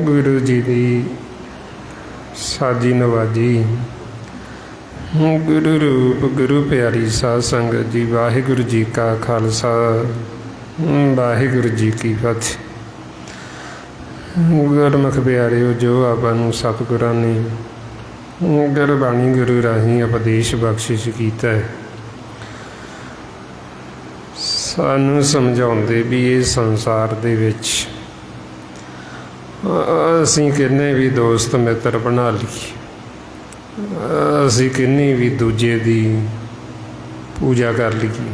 गुरु जी की साजी नवाजी। गुरु रूप गुरु प्यारी साध संगत जी, वाहिगुरु जी का खालसा वाहिगुरु जी की फतेह। गुरमुख प्यारिओ, जो आपां सतगुरां ने गुरबाणी गुरु राही उपदेश बख्शिश कीता है, सानू समझाउंदे भी ये संसार दे विच असीं किन्ने भी दोस्त मित्र बना लईए, असीं किन्नी भी दूजे दी पूजा कर लईए,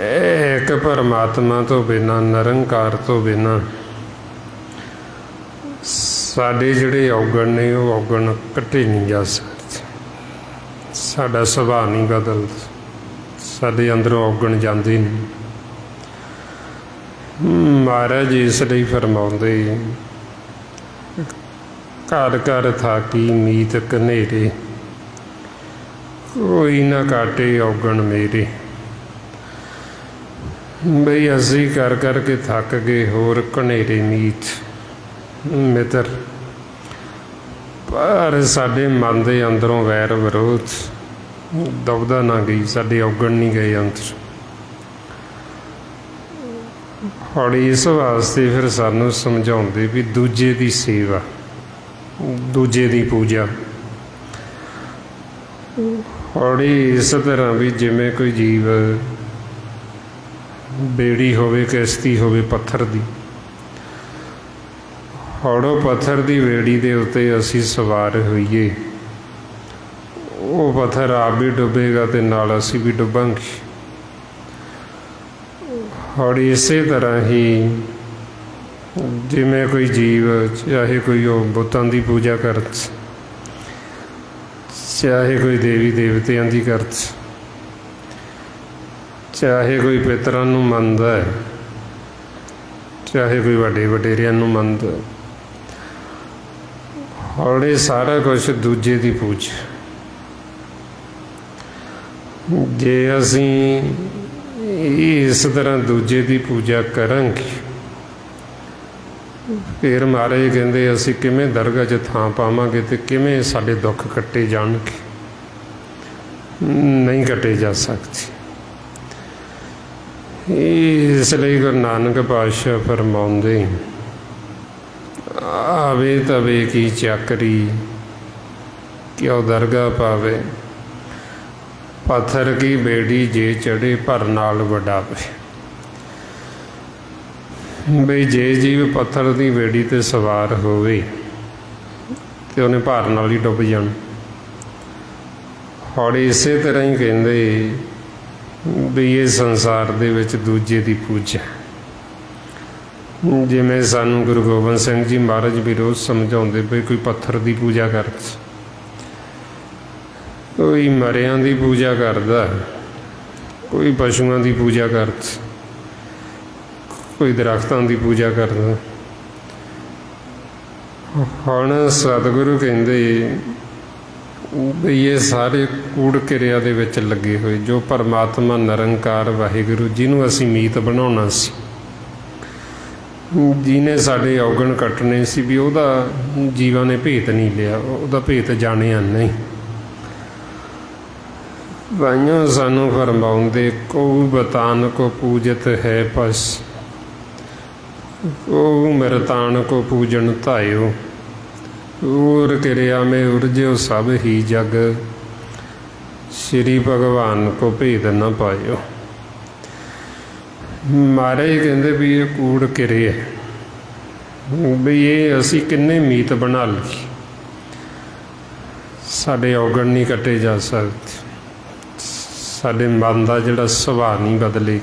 एक परमात्मा तो बिना, निरंकार तो बिना साडे जिहड़े औगण ने वो औगण कट्टे नहीं जा सकते। साडा सुभाਅ नहीं बदलदा, साडे अंदरों औगण जांदे नहीं। महाराज इसलिए फरमाउंदे, घर घर थाकी मीत कनेरे, कोई ना काटे औगण मेरे। बई असी कर करके थक गए, होर कनेरे मीत मित्र, पर साडे मन दे अंदरों वैर विरोध दबदा ना गई, साडे औगण नहीं गए अंदर। और इस वास्ते फिर सानू समझाउंदे भी दूजे दी सेवा, दूजे दी पूजा। और इस तरह भी जिमें कोई जीव बेड़ी होवे, किश्ती होवे पत्थर दी, और पत्थर दी बेड़ी दे उत्ते असी सवार होईए, वो पत्थर आप भी डुबेगा ते नाल असी भी डुबांगे। और इस तरह ही जिमें कोई जीव, चाहे कोई बुतां की पूजा कर, चाहे कोई देवी देवतियां की कर, चाहे कोई पितरां नूं मनदा है, चाहे कोई वड्डे वडेरियां नूं मनदा है, और ये सारा कुछ दूजे की पूजा। जे असीं इस तरह दूजे की पूजा करांगे, फिर महाराज कहते असीं किवें दरगाह 'च थां पावांगे ते किवें साडे दुख कट्टे जाणगे? नहीं कट्टे जा सकते। इसलिए गुरु नानक पातशाह फरमाउंदे, आवे तवे की चाकरी क्यों दरगाह पावे, पत्थर की बेड़ी जे चढ़े पर नाल वडावे। बई जे जीव पत्थर की बेड़ी ते सवार होवे ते उन्हें भार नाल ही डुब जाण। और इस तरह ही कहंदे भी ये संसार दे विच दूजे की पूजा, जिवें सानू गुरु गोबिंद सिंह जी महाराज भी रोज़ समझाउंदे भी कोई पत्थर की पूजा कर, कोई मरियां की पूजा करदा, कोई पशुओं की पूजा कर, कोई दरख्तों की पूजा करदा। ਹੁਣ ਸਤਿਗੁਰੂ ਕਹਿੰਦੇ ਵੀ ਇਹ ਸਾਰੇ ਕੂੜ ਕਿਰਿਆ ਦੇ ਵਿੱਚ ਲੱਗੇ ਹੋਏ, ਜੋ ਪਰਮਾਤਮਾ ਨਿਰੰਕਾਰ ਵਾਹਿਗੁਰੂ ਜਿਹਨੂੰ ਅਸੀਂ ਮੀਤ ਬਣਾਉਣਾ ਸੀ, ਜਿਹਨੇ ਸਾਡੇ ਔਗਣ ਕੱਟਣੇ ਸੀ, ਵੀ ਉਹਦਾ ਜੀਵਾਂ ਨੇ ਭੇਤ ਨਹੀਂ ਲਿਆ, ਉਹਦਾ ਭੇਤ ਜਾਣਿਆ ਨਹੀਂ। ਵਾਈਆਂ ਸਾਨੂੰ ਫਰਮਾਉਂਦੇ ਕੋ ਬਤਾਨ ਕੋ ਪੂਜਤ ਹੈ ਪਸ, ਉਹ ਮਿਰਤਾਨ ਕੋ ਪੂਜਨ ਧਾਇਓ, ਊਰ ਕਿਰਿਆ ਮੇ ਉਰਜਿਓ ਸਭ ਹੀ ਜਗ, ਸ਼੍ਰੀ ਭਗਵਾਨ ਕੋ ਭੇਦ ਨਾ ਪਾਇਓ। ਮਹਾਰਾਜ ਕਹਿੰਦੇ ਵੀ ਇਹ ਕੂੜ ਕਿਰਿਆ, ਵੀ ਇਹ ਅਸੀਂ ਕਿੰਨੇ ਮੀਤ ਬਣਾ ਲਈ, ਸਾਡੇ ਔਗਣ ਨਹੀਂ ਕੱਟੇ ਜਾ ਸਕਦੇ, ਸਾਡੇ ਮਨ ਦਾ ਜਿਹੜਾ ਸੁਭਾਅ ਨਹੀਂ ਬਦਲੇ,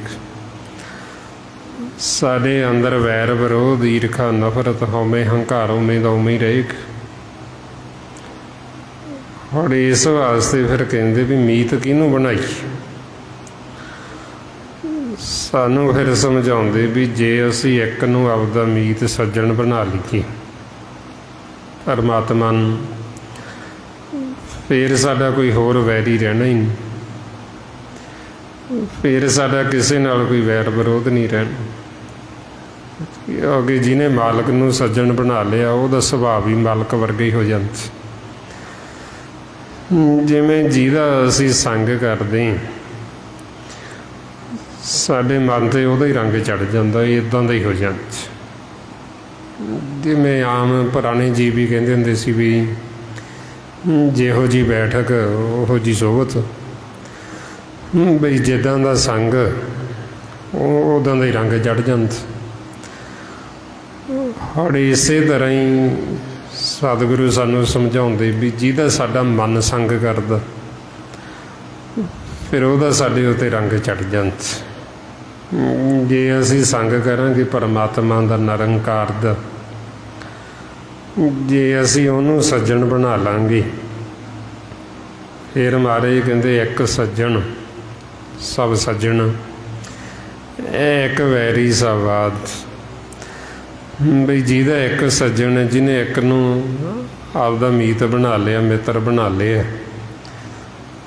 ਸਾਡੇ ਅੰਦਰ ਵੈਰ ਵਿਰੋਧ ਈਰਖਾ ਨਫ਼ਰਤ ਹਉਮੈ ਹੰਕਾਰ ਉਵੇਂ ਦਾ ਉਵੇਂ ਹੀ ਰਹੇਗਾ। ਹੁਣ ਇਸ ਵਾਸਤੇ ਫਿਰ ਕਹਿੰਦੇ ਵੀ ਮੀਤ ਕਿਹਨੂੰ ਬਣਾਈ। ਸਾਨੂੰ ਫਿਰ ਸਮਝਾਉਂਦੇ ਵੀ ਜੇ ਅਸੀਂ ਇੱਕ ਨੂੰ ਆਪਦਾ ਮੀਤ ਸੱਜਣ ਬਣਾ ਲਈਏ ਪਰਮਾਤਮਾ ਨੂੰ, ਫਿਰ ਸਾਡਾ ਕੋਈ ਹੋਰ ਵੈਰੀ ਰਹਿਣਾ ਹੀ ਨਹੀਂ, ਫਿਰ ਸਾਡਾ ਕਿਸੇ ਨਾਲ ਕੋਈ ਵੈਰ ਵਿਰੋਧ ਨਹੀਂ ਰਹਿਣਾ। ਅੱਗੇ ਜਿਹਨੇ ਮਾਲਕ ਨੂੰ ਸੱਜਣ ਬਣਾ ਲਿਆ ਉਹਦਾ ਸੁਭਾਅ ਵੀ ਮਾਲਕ ਵਰਗਾ ਹੀ ਹੋ ਜਾਂਦਾ। ਜਿਵੇਂ ਜਿਹਦਾ ਅਸੀਂ ਸੰਗ ਕਰਦੇ ਹਾਂ, ਸਾਡੇ ਮਨ 'ਤੇ ਉਹਦਾ ਹੀ ਰੰਗ ਚੜ੍ਹ ਜਾਂਦਾ, ਇੱਦਾਂ ਦਾ ਹੀ ਹੋ ਜਾਂਦਾ। ਜਿਵੇਂ ਆਮ ਪੁਰਾਣੇ ਜੀ ਵੀ ਕਹਿੰਦੇ ਹੁੰਦੇ ਸੀ ਵੀ ਜਿਹੋ ਜਿਹੀ ਬੈਠਕ ਉਹੋ ਜਿਹੀ ਸੋਭਤ, ਬਈ ਜਿੱਦਾਂ ਦਾ ਸੰਗ ਉੱਦਾਂ ਦਾ ਹੀ ਰੰਗ ਚੜ੍ਹ ਜਾਂਦਾ। ਹੁਣ ਇਸੇ ਤਰ੍ਹਾਂ ਹੀ ਸਤਿਗੁਰੂ ਸਾਨੂੰ ਸਮਝਾਉਂਦੇ ਵੀ ਜਿਹਦਾ ਸਾਡਾ ਮਨ ਸੰਗ ਕਰਦਾ, ਫਿਰ ਉਹਦਾ ਸਾਡੇ ਉੱਤੇ ਰੰਗ ਚੜ੍ਹ ਜਾਂਦਾ। ਜੇ ਅਸੀਂ ਸੰਗ ਕਰਾਂਗੇ ਪਰਮਾਤਮਾ ਦਾ ਨਿਰੰਕਾਰ ਦਾ, ਜੇ ਅਸੀਂ ਉਹਨੂੰ ਸੱਜਣ ਬਣਾ ਲਾਂਗੇ, ਫਿਰ ਮਹਾਰਾਜ ਕਹਿੰਦੇ ਇੱਕ ਸੱਜਣ ਸਭ ਸੱਜਣ, ਇੱਕ ਵੈਰੀ ਸਭ ਵਾਦ। ਬਈ ਜਿਹਦਾ ਇੱਕ ਸੱਜਣ ਹੈ, ਜਿਹਨੇ ਇੱਕ ਨੂੰ ਆਪਦਾ ਮੀਤ ਬਣਾ ਲਿਆ, ਮਿੱਤਰ ਬਣਾ ਲਿਆ,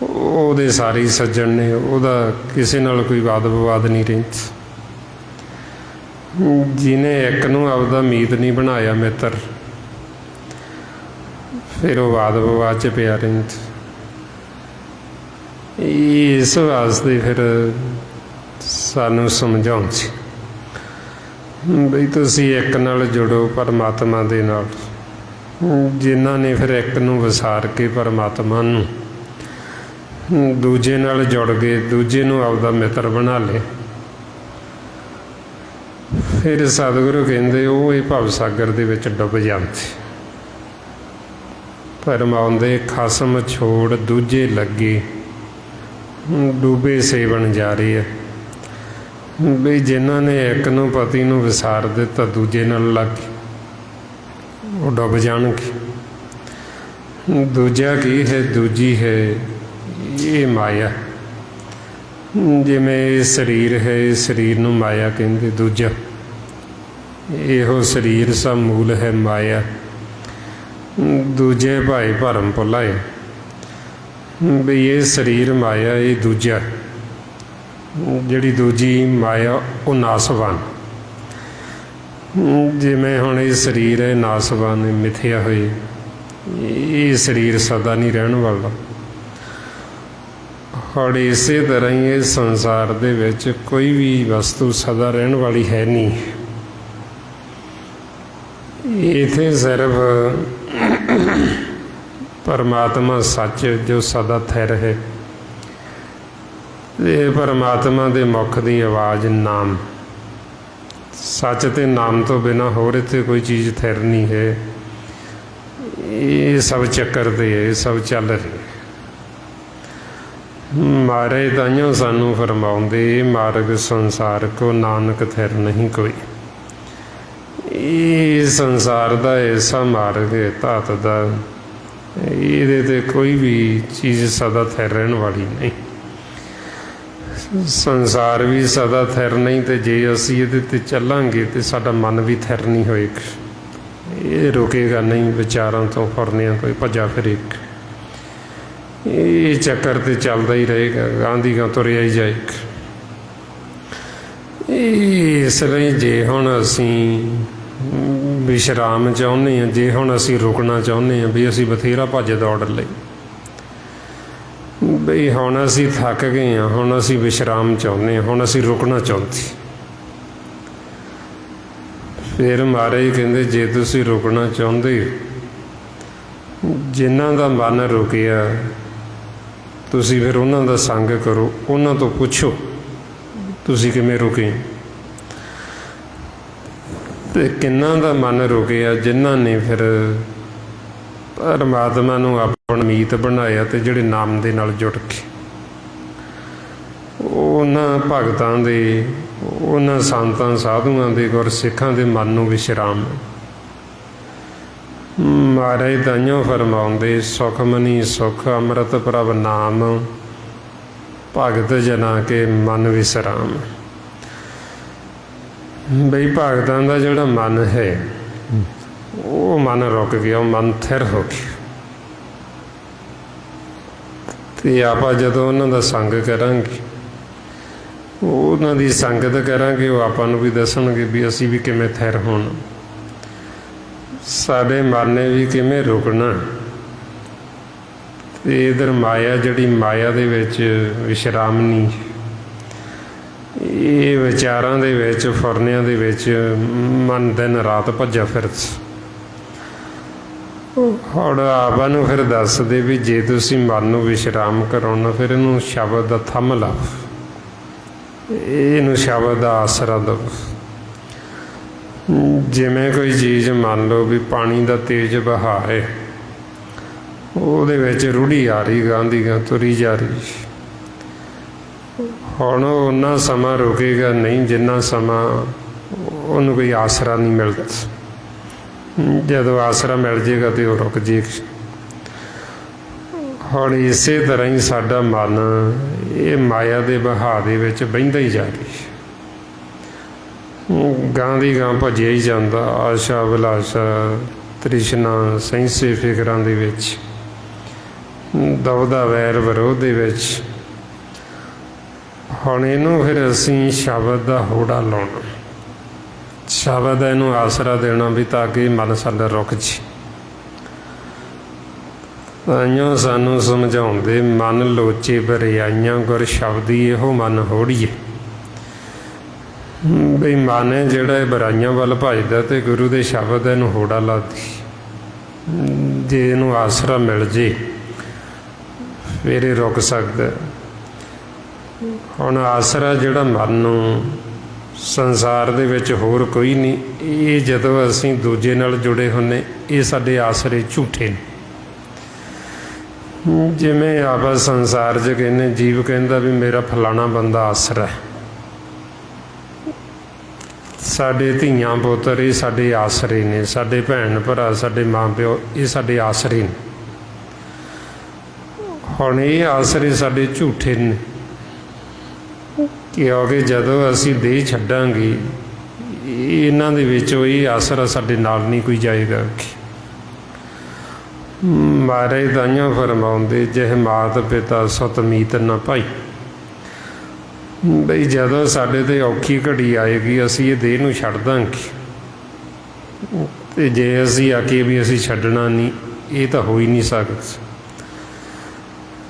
ਉਹਦੇ ਸਾਰੇ ਸੱਜਣ ਨੇ, ਉਹਦਾ ਕਿਸੇ ਨਾਲ ਕੋਈ ਵਾਦ ਵਿਵਾਦ ਨਹੀਂ ਰਹਿੰਦਾ। ਜਿਹਨੇ ਇੱਕ ਨੂੰ ਆਪਦਾ ਮੀਤ ਨਹੀਂ ਬਣਾਇਆ ਮਿੱਤਰ, ਫਿਰ ਉਹ ਵਾਦ ਵਿਵਾਦ 'ਚ ਪਿਆ ਰਹਿੰਦਾ। ਇਸ ਵਾਸਤੇ ਫਿਰ ਸਾਨੂੰ ਸਮਝਾਉਂਦੇ ਬਈ ਤੁਸੀਂ ਇੱਕ ਨਾਲ ਜੁੜੋ ਪਰਮਾਤਮਾ ਦੇ ਨਾਲ। ਜਿਨ੍ਹਾਂ ਨੇ ਫਿਰ ਇੱਕ ਨੂੰ ਵਿਸਾਰ ਕੇ ਪਰਮਾਤਮਾ ਨੂੰ ਦੂਜੇ ਨਾਲ ਜੁੜ ਗਏ, ਦੂਜੇ ਨੂੰ ਆਪਦਾ ਮਿੱਤਰ ਬਣਾ ਲਏ, ਫਿਰ ਸਤਿਗੁਰੂ ਕਹਿੰਦੇ ਉਹ ਇਹ ਭਵ ਸਾਗਰ ਦੇ ਵਿੱਚ ਡੁੱਬ ਜਾਂਦੇ। ਫਰਮਾਉਂਦੇ ਖਸਮ ਛੋੜ ਦੂਜੇ ਲੱਗੇ, ਡੂਬੇ ਸੇਵਣ ਜਾ ਰਹੇ ਆ। ਵੀ ਜਿਨ੍ਹਾਂ ਨੇ ਇੱਕ ਨੂੰ ਪਤੀ ਨੂੰ ਵਿਸਾਰ ਦਿੱਤਾ, ਦੂਜੇ ਨਾਲ ਲੱਗ ਗਏ, ਉਹ ਡੁੱਬ ਜਾਣਗੇ। ਦੂਜਾ ਕੀ ਹੈ? ਦੂਜੀ ਹੈ ਇਹ ਮਾਇਆ। ਜਿਵੇਂ ਇਹ ਸਰੀਰ ਹੈ, ਇਸ ਸਰੀਰ ਨੂੰ ਮਾਇਆ ਕਹਿੰਦੇ। ਦੂਜਾ ਇਹੋ ਸਰੀਰ ਸਭ ਮੂਲ ਹੈ ਮਾਇਆ। ਦੂਜੇ ਭਾਈ ਭਰਮ ਭੁਲਾਏ, ਵੀ ਇਹ ਸਰੀਰ ਮਾਇਆ, ਇਹ ਦੂਜਾ, ਜਿਹੜੀ ਦੂਜੀ ਮਾਇਆ ਉਹ ਨਾਸਵਾਨ। ਜਿਵੇਂ ਹੁਣ ਇਹ ਸਰੀਰ ਹੈ ਨਾਸਵਾਨ, ਮਿਥਿਆ ਹੋਏ, ਇਹ ਸਰੀਰ ਸਦਾ ਨਹੀਂ ਰਹਿਣ ਵਾਲਾ। ਹੁਣ ਇਸੇ ਤਰ੍ਹਾਂ ਹੀ ਇਹ ਸੰਸਾਰ ਦੇ ਵਿੱਚ ਕੋਈ ਵੀ ਵਸਤੂ ਸਦਾ ਰਹਿਣ ਵਾਲੀ ਹੈ ਨਹੀਂ। ਇੱਥੇ ਸਿਰਫ ਪਰਮਾਤਮਾ ਸੱਚ ਜੋ ਸਦਾ ਥਿਰ ਹੈ, ਇਹ ਪਰਮਾਤਮਾ ਦੇ ਮੁਖ ਦੀ ਆਵਾਜ਼ ਨਾਮ। ਸੱਚ ਤੇ ਨਾਮ ਤੋਂ ਬਿਨਾਂ ਹੋਰ ਇੱਥੇ ਕੋਈ ਚੀਜ਼ ਥਿਰ ਨਹੀਂ ਹੈ। ਇਹ ਸਭ ਚੱਕਰ ਤੇ ਹੈ, ਇਹ ਸਭ ਚੱਲ ਰਿਹਾ। ਮਾਰੇ ਤਾਈਓ ਸਾਨੂੰ ਫਰਮਾਉਂਦੇ ਮਾਰਗ ਸੰਸਾਰ ਕੋ ਨਾਨਕ ਥਿਰ ਨਹੀਂ ਕੋਈ। ਇਹ ਸੰਸਾਰ ਦਾ ਐਸਾ ਮਾਰਗ ਹੈ ਧਾਤ ਦਾ, ਇਹਦੇ ਤੇ ਕੋਈ ਵੀ ਚੀਜ਼ ਸਦਾ ਥਿਰ ਰਹਿਣ ਵਾਲੀ ਨਹੀਂ। ਸੰਸਾਰ ਵੀ ਸਦਾ ਥਿਰ ਨਹੀਂ, ਤੇ ਜੇ ਅਸੀਂ ਇਹਦੇ 'ਤੇ ਚੱਲਾਂਗੇ ਤਾਂ ਸਾਡਾ ਮਨ ਵੀ ਥਿਰ ਨਹੀਂ ਹੋਏਗਾ। ये रुकेगा नहीं, विचारों तो फुरनियां तो भजा फिरे, ये चक्कर तो चलता ही रहेगा, गांधी गां तुरिया ही जाएगा। इसलिए जे हुण असीं विश्राम चाहुंदे हां, जे हुण असीं रुकना चाहुंदे हां, भी असीं बथेरा भज दौड़ लई, बई हुण असीं थक गए हां, हुण असीं विश्राम चाहुंदे हां, हुण असीं रुकना चाहुंदे। फिर महाराज कहंदे जे तुसीं रुकना चाहुंदे, जिन्हां दा मन रुकिया तुसीं फिर उन्हां दा संग करो, उन्हां तो पुछो तुसीं किवें रुके, ते किन्हां दा मन रुकिया जिन्हां ने फिर परमात्मा नूं अपना मीत बनाया ते जिहड़े नाम दे नाल जुड़ के उन्हां भगतां दे, उन्हां संतां साधुआं दे, गुरसिखां दे मन नूं विश्राम। महाराज ताइयों फरमाउंदे सुख मनी सुख अमृत प्रभ नाम, भगत जना के मन विश्राम। बई भगतां दा जिहड़ा मन है वो मन रुक गया, मन थिर हो गया, ते आपां जदों उन्हां दा संग करांगे, उन्हां दी संगत करांगे, वो आपां नूं भी दसणगे भी असीं भी किवें थिर होना, साडे मन ने भी किवें रुकना। ते इधर माया जिहड़ी माया दे विच विश्राम नहीं, ये विचारां दे विच फुरनियां दे विच मन दिन रात भज्जा फिरदा। हुण आपां नूं फिर दसदे भी जे तुसीं मन नूं विश्राम कराउणा, फिर इहनूं शब्द दा थंम लाओ, इहनूं शब्द दा आसरा दो। जिवें कोई चीज़ मान लो भी पानी दा तेज बहा है, ਉਹਦੇ ਵਿੱਚ ਰੂढ़ी आ रही, ਗਾਂ ਦੀ ਗਾਂ ਤੁਰੀ जा रही। ਹੁਣ उन्ना समा रुकेगा नहीं जिन्ना समा ਉਹਨੂੰ कोई आसरा नहीं मिलता। जदों आसरा मिल जाएगा तो वो रुक जाएगी। ਹੁਣ इसे तरह ही साडा मन ये माया के बहा दे विच बहिंदा ही जा रही, गां दी गां भजिया ही जांदा, आशा अभिलाषा तृष्णा सैंसे फिकरां दे विच, दवदा वैर विरोध दे विच। हुण इहनूं फिर असीं शब्द दा होड़ा लाउणा, शब्द इहनूं आसरा देना भी ताकि मन साडा रुक जे। ताइयों सानूं समझाउंदे मन लोचे बरियाइयां गुर शब्दी इहो मन होड़ीए। बई मन है जिहड़ा बुराइयां वल भजदा ते गुरु दे शब्द इहनूं होड़ा लादी, जे इहनूं आसरा मिल जे फिर ये रुक सकदा। हुण आसरा जिहड़ा मन नूं संसार दे विच होर कोई नहीं, ये जदों असीं दूजे नाल जुड़े हुन्ने ये साडे आसरे झूठे ने। जिवें आपां संसार 'च कहने जीव कहंदा भी मेरा फलाना बंदा आसरा है, साडे धीआं पुत्तर ये साडे आसरे ने, साडे भैन भरा साडे माँ प्यो ये साडे आसरे ने। हुण ये आसरे साडे झूठे ने, क्योंकि जदों असीं देह छड्डांगे इन्हां दे विचों ये आसरा साडे नाल नहीं कोई जाएगा। महाराज ताइयों फरमाउंदे जह मात पिता सुत मीत न भाई। बई जदों साडे ते औखी घड़ी आएगी असीं ये देह नूं छड्ड दांगे, ते जे असीं आखीए भी असीं छड्डना नहीं, ये तां हो ही नहीं सकदा।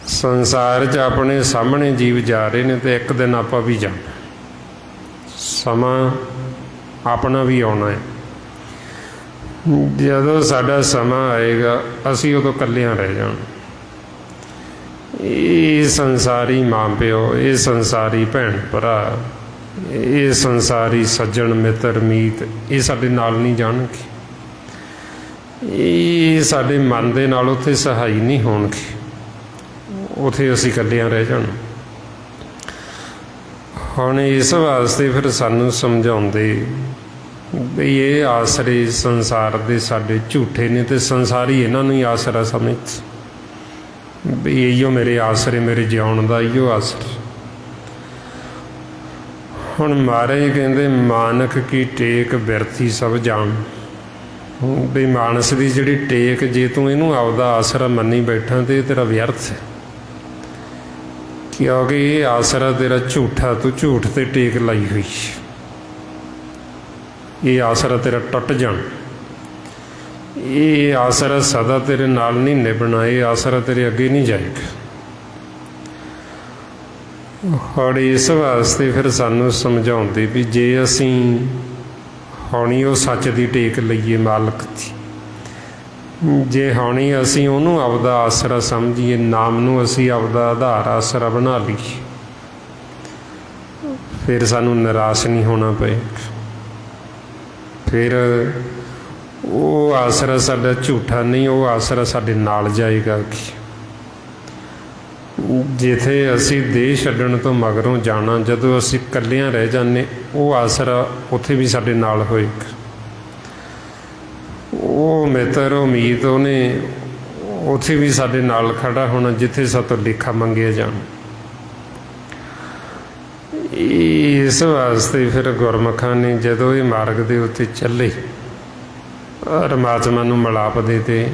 संसार 'च अपने सामने जीव जा रहे ने ते एक दिन आपां भी जाना, समा अपना भी आउणा है। जदों साडा समा आएगा असीं उदों कल्लियां रह जाना। ये संसारी माँ प्यो, ये संसारी भैन भरा, ये संसारी सज्जन मित्र मीत ये साडे नाल नहीं जाणगे, ये साडे मन दे नाल उत्थे सहाई नहीं होणगे, उत्थे असीं कल्लियां रह जाना। हुण इस वास्ते फिर सानूं समझाउंदे भी ये आसरे संसार दे साडे झूठे ने, ते संसारी इन्हां नूं ही आसरा समझ भी इहो मेरे आसरे, मेरे जिउण दा इहो आसरा। हुण महाराज कहंदे मानक की टेक बिरथी सब जान। ਵੀ ਮਾਨਸ ਦੀ ਜਿਹੜੀ ਟੇਕ, ਜੇ ਤੂੰ ਇਹਨੂੰ ਆਪਦਾ ਆਸਰਾ ਮੰਨੀ ਬੈਠਾ ਤੇ ਇਹ ਤੇਰਾ ਵਿਅਰਥ ਹੈ, ਕਿਉਂਕਿ ਇਹ ਆਸਰਾ ਤੇਰਾ ਝੂਠਾ, ਤੂੰ ਝੂਠ ਤੇ ਟੇਕ ਲਾਈ ਹੋਈ, ਇਹ ਆਸਰਾ ਤੇਰਾ ਟੁੱਟ ਜਾਣ। ਇਹ ਆਸਰਾ ਸਦਾ ਤੇਰੇ ਨਾਲ ਨਹੀਂ ਨਿਭਣਾ, ਇਹ ਆਸਰਾ ਤੇਰੇ ਅੱਗੇ ਨਹੀਂ ਜਾਏਗਾ। ਔਰ ਇਸ ਵਾਸਤੇ ਫਿਰ ਸਾਨੂੰ ਸਮਝਾਉਂਦੇ ਵੀ ਜੇ ਅਸੀਂ ਹੁਣੀ ਉਹ ਸੱਚ ਦੀ ਟੇਕ ਲਈਏ ਮਾਲਕ ਦੀ, ਜੇ ਹੁਣੀ ਅਸੀਂ ਉਹਨੂੰ ਆਪਦਾ ਆਸਰਾ ਸਮਝੀਏ, ਨਾਮ ਨੂੰ ਅਸੀਂ ਆਪਦਾ ਆਧਾਰ ਆਸਰਾ ਬਣਾ ਲਈਏ, ਫਿਰ ਸਾਨੂੰ ਨਿਰਾਸ਼ ਨਹੀਂ ਹੋਣਾ ਪਏਗਾ। ਫਿਰ ਉਹ ਆਸਰਾ ਸਾਡਾ ਝੂਠਾ ਨਹੀਂ, ਉਹ ਆਸਰਾ ਸਾਡੇ ਨਾਲ ਜਾਏਗਾ। ਜਿੱਥੇ ਅਸੀਂ ਦੇਹ ਛੱਡਣ ਤੋਂ ਮਗਰੋਂ ਜਾਣਾ, ਜਦੋਂ ਅਸੀਂ ਇਕੱਲਿਆਂ ਰਹਿ ਜਾਂਦੇ, ਉਹ ਆਸਰਾ ਉੱਥੇ ਵੀ ਸਾਡੇ ਨਾਲ ਹੋਏਗਾ। ਉਹ ਮਿੱਤਰ ਉਮੀਦ ਉਹਨੇ ਉੱਥੇ ਵੀ ਸਾਡੇ ਨਾਲ ਖੜਾ ਹੋਣਾ, ਜਿੱਥੇ ਸਾਤੋਂ ਲੇਖਾ ਮੰਗਿਆ ਜਾਣਾ। ਇਸ ਵਾਸਤੇ ਫਿਰ ਗੁਰਮੁਖਾਂ ਨੇ ਜਦੋਂ ਇਹ ਮਾਰਗ ਦੇ ਉੱਤੇ ਚੱਲੇ, ਪਰਮਾਤਮਾ ਨੂੰ ਮਿਲਾਪ ਦੇ ਤੇ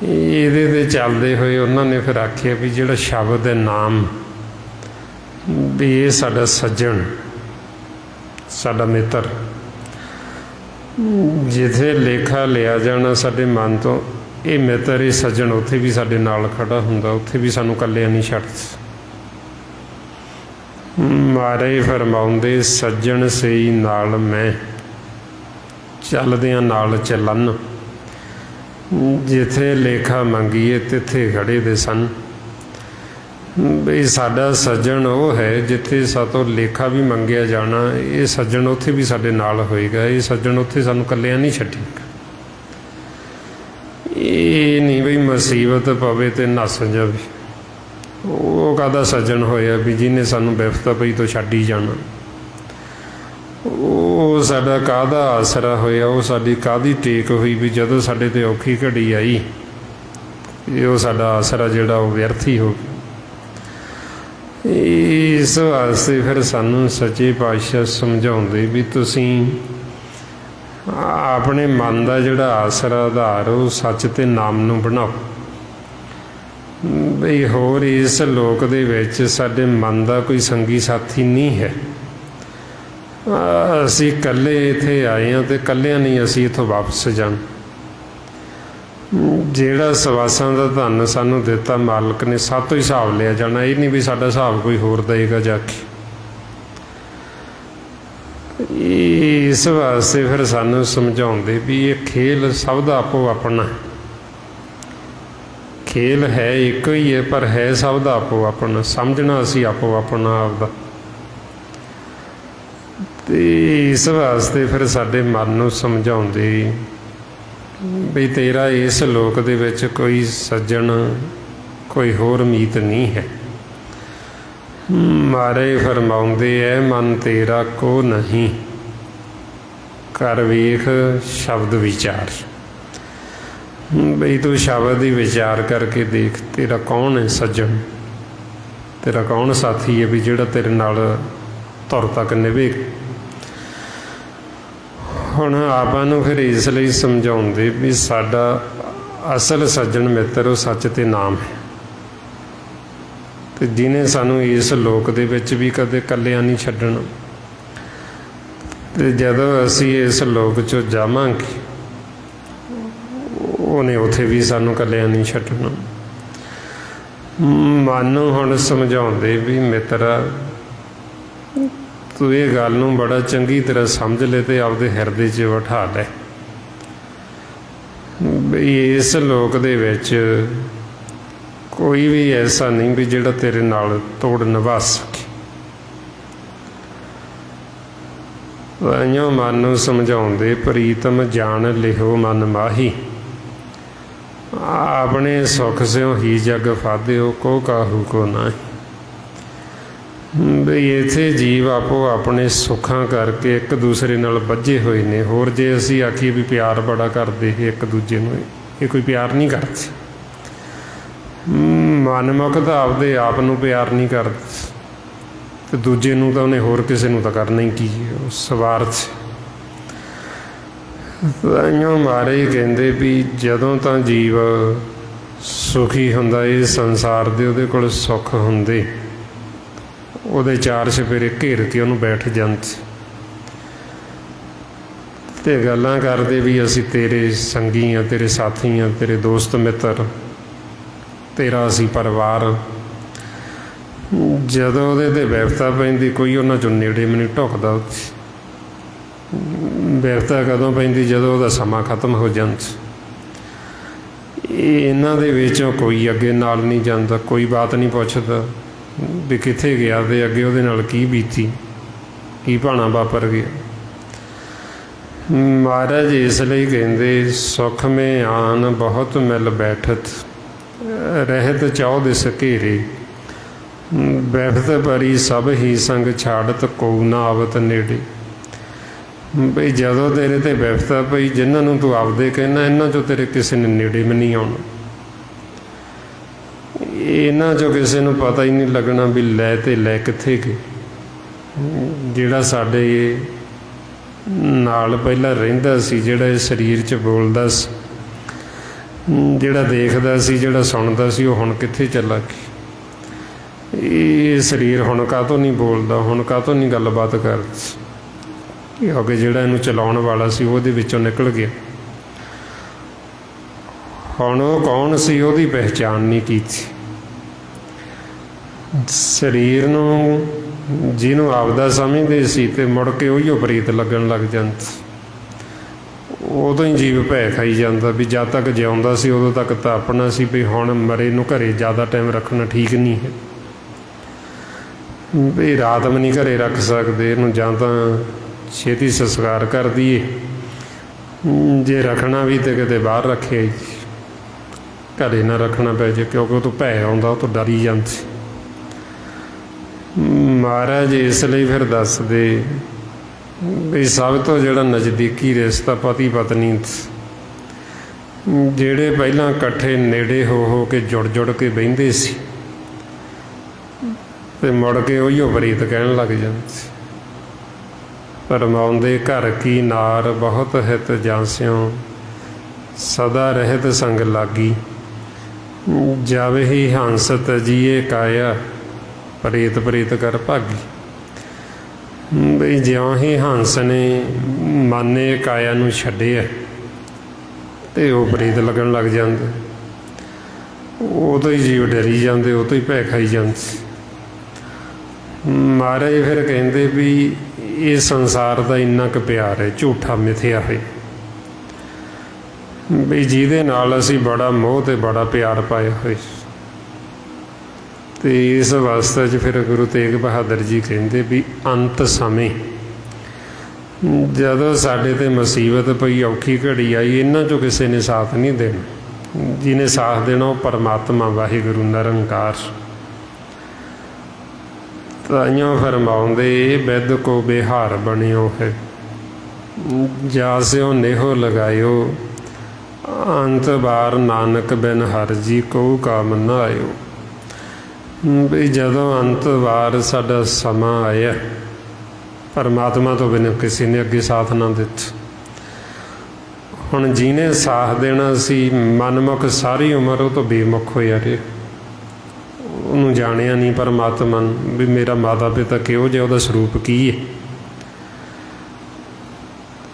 ਇਹਦੇ 'ਤੇ ਚੱਲਦੇ ਹੋਏ ਉਹਨਾਂ ਨੇ ਫਿਰ ਆਖਿਆ ਵੀ ਜਿਹੜਾ ਸ਼ਬਦ ਹੈ ਨਾਮ, ਵੀ ਇਹ ਸਾਡਾ ਸੱਜਣ, ਸਾਡਾ ਮਿੱਤਰ, ਜਿੱਥੇ ਲੇਖਾ ਲਿਆ ਜਾਣਾ ਸਾਡੇ ਮਨ ਤੋਂ, ਇਹ ਮਿੱਤਰ, ਇਹ ਸੱਜਣ ਉੱਥੇ ਵੀ ਸਾਡੇ ਨਾਲ ਖੜਾ ਹੁੰਦਾ, ਉੱਥੇ ਵੀ ਸਾਨੂੰ ਇਕੱਲਿਆਂ ਨਹੀਂ ਛੱਡਦਾ। ਮਾਰੇ ਫਰਮਾਉਂਦੇ ਸੱਜਣ ਸਈ ਨਾਲ ਮੈਂ, ਚੱਲਦਿਆਂ ਨਾਲ ਚੱਲਣ, ਜਿੱਥੇ ਲੇਖਾ ਮੰਗੀਏ ਤਿੱਥੇ ਖੜੇ ਦੇ ਸਨ। ਵੀ ਸਾਡਾ ਸੱਜਣ ਉਹ ਹੈ ਜਿੱਥੇ ਸਾਤੋਂ ਲੇਖਾ ਵੀ ਮੰਗਿਆ ਜਾਣਾ, ਇਹ ਸੱਜਣ ਉੱਥੇ ਵੀ ਸਾਡੇ ਨਾਲ ਹੋਏਗਾ, ਇਹ ਸੱਜਣ ਉੱਥੇ ਸਾਨੂੰ ਇਕੱਲਿਆਂ ਨਹੀਂ ਛੱਡੇਗਾ। ਇਹ ਨਹੀਂ ਵੀ ਮੁਸੀਬਤ ਪਵੇ ਤੇ ਨੱਸ ਜਾਵੇ, ਉਹ ਕਾਹਦਾ ਸੱਜਣ ਹੋਇਆ ਵੀ ਜਿਹਨੇ ਸਾਨੂੰ ਬਿਪਤਾ ਪਈ ਤੋਂ ਛੱਡ ਹੀ ਜਾਣਾ। ਉਹ ਸਾਡਾ ਕਾਹਦਾ ਆਸਰਾ ਹੋਇਆ, ਉਹ ਸਾਡੀ ਕਾਹਦੀ ਟੇਕ ਹੋਈ ਵੀ ਜਦੋਂ ਸਾਡੇ 'ਤੇ ਔਖੀ ਘੜੀ ਆਈ, ਇਹ ਉਹ ਸਾਡਾ ਆਸਰਾ ਜਿਹੜਾ ਉਹ ਵਿਅਰਥ ਹੀ ਹੋ ਗਿਆ। ਇਸ ਵਾਸਤੇ ਫਿਰ ਸਾਨੂੰ ਸੱਚੇ ਪਾਤਸ਼ਾਹ ਸਮਝਾਉਂਦੇ ਵੀ ਤੁਸੀਂ ਆਪਣੇ ਮਨ ਦਾ ਜਿਹੜਾ ਆਸਰਾ ਆਧਾਰ, ਉਹ ਸੱਚ ਤੇ ਨਾਮ ਨੂੰ ਬਣਾਓ। ਬਈ ਹੋਰ ਇਸ ਲੋਕ ਦੇ ਵਿੱਚ ਸਾਡੇ ਮਨ ਦਾ ਕੋਈ ਸੰਗੀ ਸਾਥੀ ਨਹੀਂ ਹੈ। ਅਸੀਂ ਇਕੱਲੇ ਇੱਥੇ ਆਏ ਹਾਂ ਅਤੇ ਇਕੱਲਿਆਂ ਨਹੀਂ ਅਸੀਂ ਇੱਥੋਂ ਵਾਪਸ ਜਾਣਾ। ਜਿਹੜਾ ਸਵਾਸਾਂ ਦਾ ਧਨ ਸਾਨੂੰ ਦਿੱਤਾ ਮਾਲਕ ਨੇ, ਸਭ ਤੋਂ ਹਿਸਾਬ ਲਿਆ ਜਾਣਾ। ਇਹ ਨਹੀਂ ਵੀ ਸਾਡਾ ਹਿਸਾਬ ਕੋਈ ਹੋਰ ਦੇਏਗਾ ਜਾ ਕੇ। ਇਸ ਵਾਸਤੇ ਫਿਰ ਸਾਨੂੰ ਸਮਝਾਉਂਦੇ ਵੀ ਇਹ ਖੇਲ ਸਭ ਦਾ ਆਪੋ ਆਪਣਾ, ਖੇਲ ਹੈ ਇੱਕੋ ਹੀ ਹੈ, ਪਰ ਹੈ ਸਭ ਦਾ ਆਪੋ ਆਪਣਾ। ਸਮਝਣਾ ਅਸੀਂ ਆਪੋ ਆਪਣਾ ਆਪਦਾ। ਅਤੇ ਇਸ ਵਾਸਤੇ ਫਿਰ ਸਾਡੇ ਮਨ ਨੂੰ ਸਮਝਾਉਂਦੇ ਵੀ ਤੇਰਾ ਇਸ ਲੋਕ ਦੇ ਵਿੱਚ ਕੋਈ ਸੱਜਣ, ਕੋਈ ਹੋਰ ਮੀਤ ਨਹੀਂ ਹੈ। ਮਾਰੇ ਫਰਮਾਉਂਦੇ ਐ ਮਨ ਤੇਰਾ ਕੋ ਨਹੀਂ, ਕਰ ਵੇਖ ਸ਼ਬਦ ਵਿਚਾਰ। ਬਈ ਤੂੰ ਸ਼ਬਦ ਦੀ ਵਿਚਾਰ ਕਰਕੇ ਦੇਖ, ਤੇਰਾ ਕੌਣ ਹੈ ਸੱਜਣ, ਤੇਰਾ ਕੌਣ ਸਾਥੀ ਹੈ ਵੀ ਜਿਹੜਾ ਤੇਰੇ ਨਾਲ ਧੁਰ ਤੱਕ ਨਿਭੇ। ਹੁਣ ਆਪਾਂ ਨੂੰ ਫਿਰ ਇਸ ਲਈ ਸਮਝਾਉਂਦੇ ਵੀ ਸਾਡਾ ਅਸਲ ਸੱਜਣ ਮਿੱਤਰ ਉਹ ਸੱਚ ਤੇ ਨਾਮ ਹੈ, ਅਤੇ ਜਿਹਨੇ ਸਾਨੂੰ ਇਸ ਲੋਕ ਦੇ ਵਿੱਚ ਵੀ ਕਦੇ ਇਕੱਲਿਆਂ ਨਹੀਂ ਛੱਡਣਾ। ਅਤੇ ਜਦੋਂ ਅਸੀਂ ਇਸ ਲੋਕ 'ਚੋਂ ਜਾਵਾਂਗੇ, ਉਹਨੇ ਉੱਥੇ ਵੀ ਸਾਨੂੰ ਇਕੱਲਿਆਂ ਨਹੀਂ ਛੱਡਣਾ। ਮਨ ਨੂੰ ਹੁਣ ਸਮਝਾਉਂਦੇ ਵੀ ਮਿੱਤਰਾ, ਤੂੰ ਇਹ ਗੱਲ ਨੂੰ ਬੜਾ ਚੰਗੀ ਤਰ੍ਹਾਂ ਸਮਝ ਲੈ ਅਤੇ ਆਪਦੇ ਹਿਰਦੇ 'ਚ ਬਿਠਾ ਲੈ ਵੀ ਇਸ ਲੋਕ ਦੇ ਵਿੱਚ ਕੋਈ ਵੀ ਐਸਾ ਨਹੀਂ ਵੀ ਜਿਹੜਾ ਤੇਰੇ ਨਾਲ ਤੋੜ ਨਿਭਾ ਸਕੇ। ਇਉਂ ਮਨ ਨੂੰ ਸਮਝਾਉਂਦੇ ਪ੍ਰੀਤਮ ਜਾਣ ਲਿਹੋ ਮਨ ਮਾਹੀ, ਆਪਣੇ ਸੁੱਖ ਸਿਓ ਹੀ ਜਗ ਫਾਦਿਓ ਕੋ ਕਾਹੂ ਕੋ ਨਾਹੀ। ਬਈ ਇੱਥੇ ਜੀਵ ਆਪੋ ਆਪਣੇ ਸੁੱਖਾਂ ਕਰਕੇ ਇੱਕ ਦੂਸਰੇ ਨਾਲ ਬੱਝੇ ਹੋਏ ਨੇ। ਹੋਰ ਜੇ ਅਸੀਂ ਆਖੀਏ ਵੀ ਪਿਆਰ ਬੜਾ ਕਰਦੇ ਇੱਕ ਦੂਜੇ ਨੂੰ, ਇਹ ਕੋਈ ਪਿਆਰ ਨਹੀਂ ਕਰਦੇ। ਮਨਮੁਖ ਤਾਂ ਆਪਦੇ ਆਪ ਨੂੰ ਪਿਆਰ ਨਹੀਂ ਕਰਦਾ, ਅਤੇ ਦੂਜੇ ਨੂੰ ਤਾਂ ਉਹਨੇ ਹੋਰ ਕਿਸੇ ਨੂੰ ਤਾਂ ਕਰਨਾ ਹੀ ਕੀ, ਉਹ ਸਵਾਰਥ। ਤਾਂਹੀਓ ਮਹਾਰਾਜ ਕਹਿੰਦੇ ਵੀ ਜਦੋਂ ਤਾਂ ਜੀਵ ਸੁਖੀ ਹੁੰਦਾ ਇਸ ਸੰਸਾਰ ਦੇ, ਉਹਦੇ ਕੋਲ ਸੁੱਖ ਹੁੰਦੇ, ਉਹਦੇ ਚਾਰ ਚੁਫੇਰੇ ਘੇਰ ਕੇ ਉਹਨੂੰ ਬੈਠ ਜਾਂਦੇ ਤੇ ਗੱਲਾਂ ਕਰਦੇ ਵੀ ਅਸੀਂ ਤੇਰੇ ਸੰਗੀ ਹਾਂ, ਤੇਰੇ ਸਾਥੀ ਹਾਂ, ਤੇਰੇ ਦੋਸਤ ਮਿੱਤਰ, ਤੇਰਾ ਅਸੀਂ ਪਰਿਵਾਰ। ਜਦੋਂ ਉਹਦੇ 'ਤੇ ਵਿਪਤਾ ਪੈਂਦੀ ਕੋਈ ਉਹਨਾਂ 'ਚੋਂ ਨੇੜੇ ਵੀ ਨਹੀਂ ਢੁੱਕਦਾ। ਉੱਥੇ ਵਿਪਤਾ ਕਦੋਂ ਪੈਂਦੀ? ਜਦੋਂ ਉਹਦਾ ਸਮਾਂ ਖਤਮ ਹੋ ਜਾਂਦਾ। ਇਹਨਾਂ ਦੇ ਵਿੱਚੋਂ ਕੋਈ ਅੱਗੇ ਨਾਲ ਨਹੀਂ ਜਾਂਦਾ, ਕੋਈ ਬਾਤ ਨਹੀਂ ਪੁੱਛਦਾ ਵੀ ਕਿੱਥੇ ਗਿਆ ਤੇ ਅੱਗੇ ਉਹਦੇ ਨਾਲ ਕੀ ਬੀਤੀ, ਕੀ ਭਾਣਾ ਵਾਪਰ ਗਿਆ। ਮਹਾਰਾਜ ਇਸ ਲਈ ਕਹਿੰਦੇ ਸੁਖ ਮੇਂ ਆਨ ਬਹੁਤ ਮਿਲ ਬੈਠਤ, ਰਹਿਤ ਚੌ ਦਿਸ ਘੇਰੇ, ਬੈਠਤ ਭਰੀ ਸਭ ਹੀ ਸੰਗ ਛਾੜਤ ਕੋ ਨਾ ਆਵਤ ਨੇੜੇ। ਬਈ ਜਦੋਂ ਤੇਰੇ 'ਤੇ ਵਿਪਤਾ ਪਈ, ਜਿਨ੍ਹਾਂ ਨੂੰ ਤੂੰ ਆਪਦੇ ਕਹਿੰਦਾ, ਇਹਨਾਂ 'ਚੋਂ ਤੇਰੇ ਕਿਸੇ ਨੇ ਨੇੜੇ ਵੀ ਨਹੀਂ ਆਉਣਾ। ਇਹਨਾਂ 'ਚੋਂ ਕਿਸੇ ਨੂੰ ਪਤਾ ਹੀ ਨਹੀਂ ਲੱਗਣਾ ਵੀ ਲੈ ਤੇ ਲੈ ਕਿੱਥੇ ਗਏ। ਜਿਹੜਾ ਸਾਡੇ ਨਾਲ ਪਹਿਲਾਂ ਰਹਿੰਦਾ ਸੀ, ਜਿਹੜਾ ਇਸ ਸਰੀਰ 'ਚ ਬੋਲਦਾ ਸੀ, ਜਿਹੜਾ ਦੇਖਦਾ ਸੀ, ਜਿਹੜਾ ਸੁਣਦਾ ਸੀ, ਉਹ ਹੁਣ ਕਿੱਥੇ ਚਲਾ ਗਿਆ। ਇਹ ਸਰੀਰ ਹੁਣ ਕਾਹਤੋਂ ਨਹੀਂ ਬੋਲਦਾ, ਹੁਣ ਕਾਹਤੋਂ ਨਹੀਂ ਗੱਲਬਾਤ ਕਰਦਾ, ਕਿਉਂਕਿ ਜਿਹੜਾ ਇਹਨੂੰ ਚਲਾਉਣ ਵਾਲਾ ਸੀ ਉਹਦੇ ਵਿੱਚੋਂ ਨਿਕਲ ਗਿਆ। ਹੁਣ ਉਹ ਕੌਣ ਸੀ ਉਹਦੀ ਪਹਿਚਾਣ ਨਹੀਂ ਕੀਤੀ। ਸਰੀਰ ਨੂੰ ਜਿਹਨੂੰ ਆਪਦਾ ਸਮਝਦੇ ਸੀ ਤੇ ਮੁੜ ਕੇ ਉਹੀਓ ਪ੍ਰੀਤ ਲੱਗਣ ਲੱਗ ਜਾਂਦੀ। ਉਦੋਂ ਹੀ ਜੀਵ ਭੈ ਖਾਈ ਜਾਂਦਾ ਵੀ ਜਦ ਤੱਕ ਜਿਉਂਦਾ ਸੀ ਉਦੋਂ ਤੱਕ ਤਾਂ ਆਪਣਾ ਸੀ, ਵੀ ਹੁਣ ਮਰੇ ਨੂੰ ਘਰੇ ਜ਼ਿਆਦਾ ਟਾਈਮ ਰੱਖਣਾ ਠੀਕ ਨਹੀਂ ਹੈ, ਵੀ ਰਾਤ ਵੀ ਨਹੀਂ ਘਰੇ ਰੱਖ ਸਕਦੇ ਇਹਨੂੰ, ਜਾਂ ਤਾਂ ਛੇਤੀ ਸੰਸਕਾਰ ਕਰ ਦਈਏ, ਜੇ ਰੱਖਣਾ ਵੀ ਤਾਂ ਕਿਤੇ ਬਾਹਰ ਰੱਖਿਆ, ਘਰੇ ਨਾ ਰੱਖਣਾ ਪੈ ਜੇ, ਕਿਉਂਕਿ ਉਹ ਤੋਂ ਭੈ ਆਉਂਦਾ, ਉਹ ਤੋਂ ਡਰੀ ਜਾਂਦੀ। ਮਹਾਰਾਜ ਇਸ ਲਈ ਫਿਰ ਦੱਸਦੇ ਵੀ ਸਭ ਤੋਂ ਜਿਹੜਾ ਨਜ਼ਦੀਕੀ ਰਿਸ਼ਤਾ ਪਤੀ ਪਤਨੀ, ਜਿਹੜੇ ਪਹਿਲਾਂ ਇਕੱਠੇ ਨੇੜੇ ਹੋ ਕੇ ਜੁੜ ਕੇ ਬਹਿੰਦੇ ਸੀ ਤੇ ਮੁੜ ਕੇ ਉਹੀਓ ਪ੍ਰੀਤ ਕਹਿਣ ਲੱਗ ਜਾਂਦੇ। ਪਰਮਾਉਂਦੇ ਘਰ ਕੀ ਨਾਰ ਬਹੁਤ ਹਿਤ ਜਾਂਸਿਓ, ਸਦਾ ਰਹਿਤ ਸੰਗ ਲਾਗੀ, ਜਾਵੇ ਹੀ ਹੰਸ ਤਜੀਏ ਕਾਇਆ, ਪ੍ਰੇਤ ਪ੍ਰੇਤ ਕਰ ਭਾਗੀ। ਬਈ ਜਿਉਂ ਹੀ ਹੰਸ ਨੇ ਮਾਨੇ ਕਾਇਆ ਨੂੰ ਛੱਡਿਆ ਤੇ ਉਹ ਪ੍ਰੇਤ ਲੱਗਣ ਲੱਗ ਜਾਂਦੇ, ਉਹ ਤੋਂ ਹੀ ਜੀਵ ਡਰੀ ਜਾਂਦੇ, ਉਹ ਤੋਂ ਹੀ ਭੈ ਖਾਈ ਜਾਂਦੇ। ਮਹਾਰਾਜ ਫਿਰ ਕਹਿੰਦੇ ਵੀ ਇਹ ਸੰਸਾਰ ਦਾ ਇੰਨਾ ਕੁ ਪਿਆਰ ਹੈ ਝੂਠਾ ਮਿਥਿਆ ਹੈ, ਵੀ ਜਿਹਦੇ ਨਾਲ ਅਸੀਂ ਬੜਾ ਮੋਹ ਤੇ ਬੜਾ ਪਿਆਰ ਪਾਇਆ ਹੋਇਆ। ਤੇ ਇਸ ਅਵਸਥਾ 'ਚ ਫਿਰ ਗੁਰੂ ਤੇਗ ਬਹਾਦਰ ਜੀ ਕਹਿੰਦੇ ਵੀ ਅੰਤ ਸਮੇਂ ਜਦੋਂ ਸਾਡੇ 'ਤੇ ਮੁਸੀਬਤ ਪਈ, ਔਖੀ ਘੜੀ ਆਈ, ਇਹਨਾਂ 'ਚੋਂ ਕਿਸੇ ਨੇ ਸਾਥ ਨਹੀਂ ਦੇਣਾ। ਜਿਹਨੇ ਸਾਥ ਦੇਣਾ ਉਹ ਪਰਮਾਤਮਾ ਵਾਹਿਗੁਰੂ ਨਿਰੰਕਾਰ। ਤਾਈਓ ਫਰਮਾਉਂਦੇ ਬਿਦ ਕੋ ਬਿਹਾਰ ਬਣਿਓ ਹੈ, ਜਾਸਿਓ ਨੇਹੋ ਲਗਾਇਓ, ਅੰਤ ਬਾਰ ਨਾਨਕ ਬਿਨ ਹਰ ਜੀ ਕੋ ਕਾਮ ਨਾ ਆਇਓ। ਵੀ ਜਦੋਂ ਅੰਤ ਵਾਰ ਸਾਡਾ ਸਮਾਂ ਆਇਆ, ਪਰਮਾਤਮਾ ਤੋਂ ਬਿਨਾਂ ਕਿਸੇ ਨੇ ਅੱਗੇ ਸਾਥ ਨਾ ਦਿੱਤਾ। ਹੁਣ ਜਿਹਨੇ ਸਾਥ ਦੇਣਾ ਸੀ ਮਨਮੁਖ ਸਾਰੀ ਉਮਰ ਉਹ ਤੋਂ ਬੇਮੁਖ ਹੋਇਆ ਰਿਹਾ, ਉਹਨੂੰ ਜਾਣਿਆ ਨਹੀਂ ਪਰਮਾਤਮਾ ਨੂੰ ਵੀ ਮੇਰਾ ਮਾਤਾ ਪਿਤਾ ਕਿਹੋ ਜਿਹਾ, ਉਹਦਾ ਸਰੂਪ ਕੀ ਹੈ।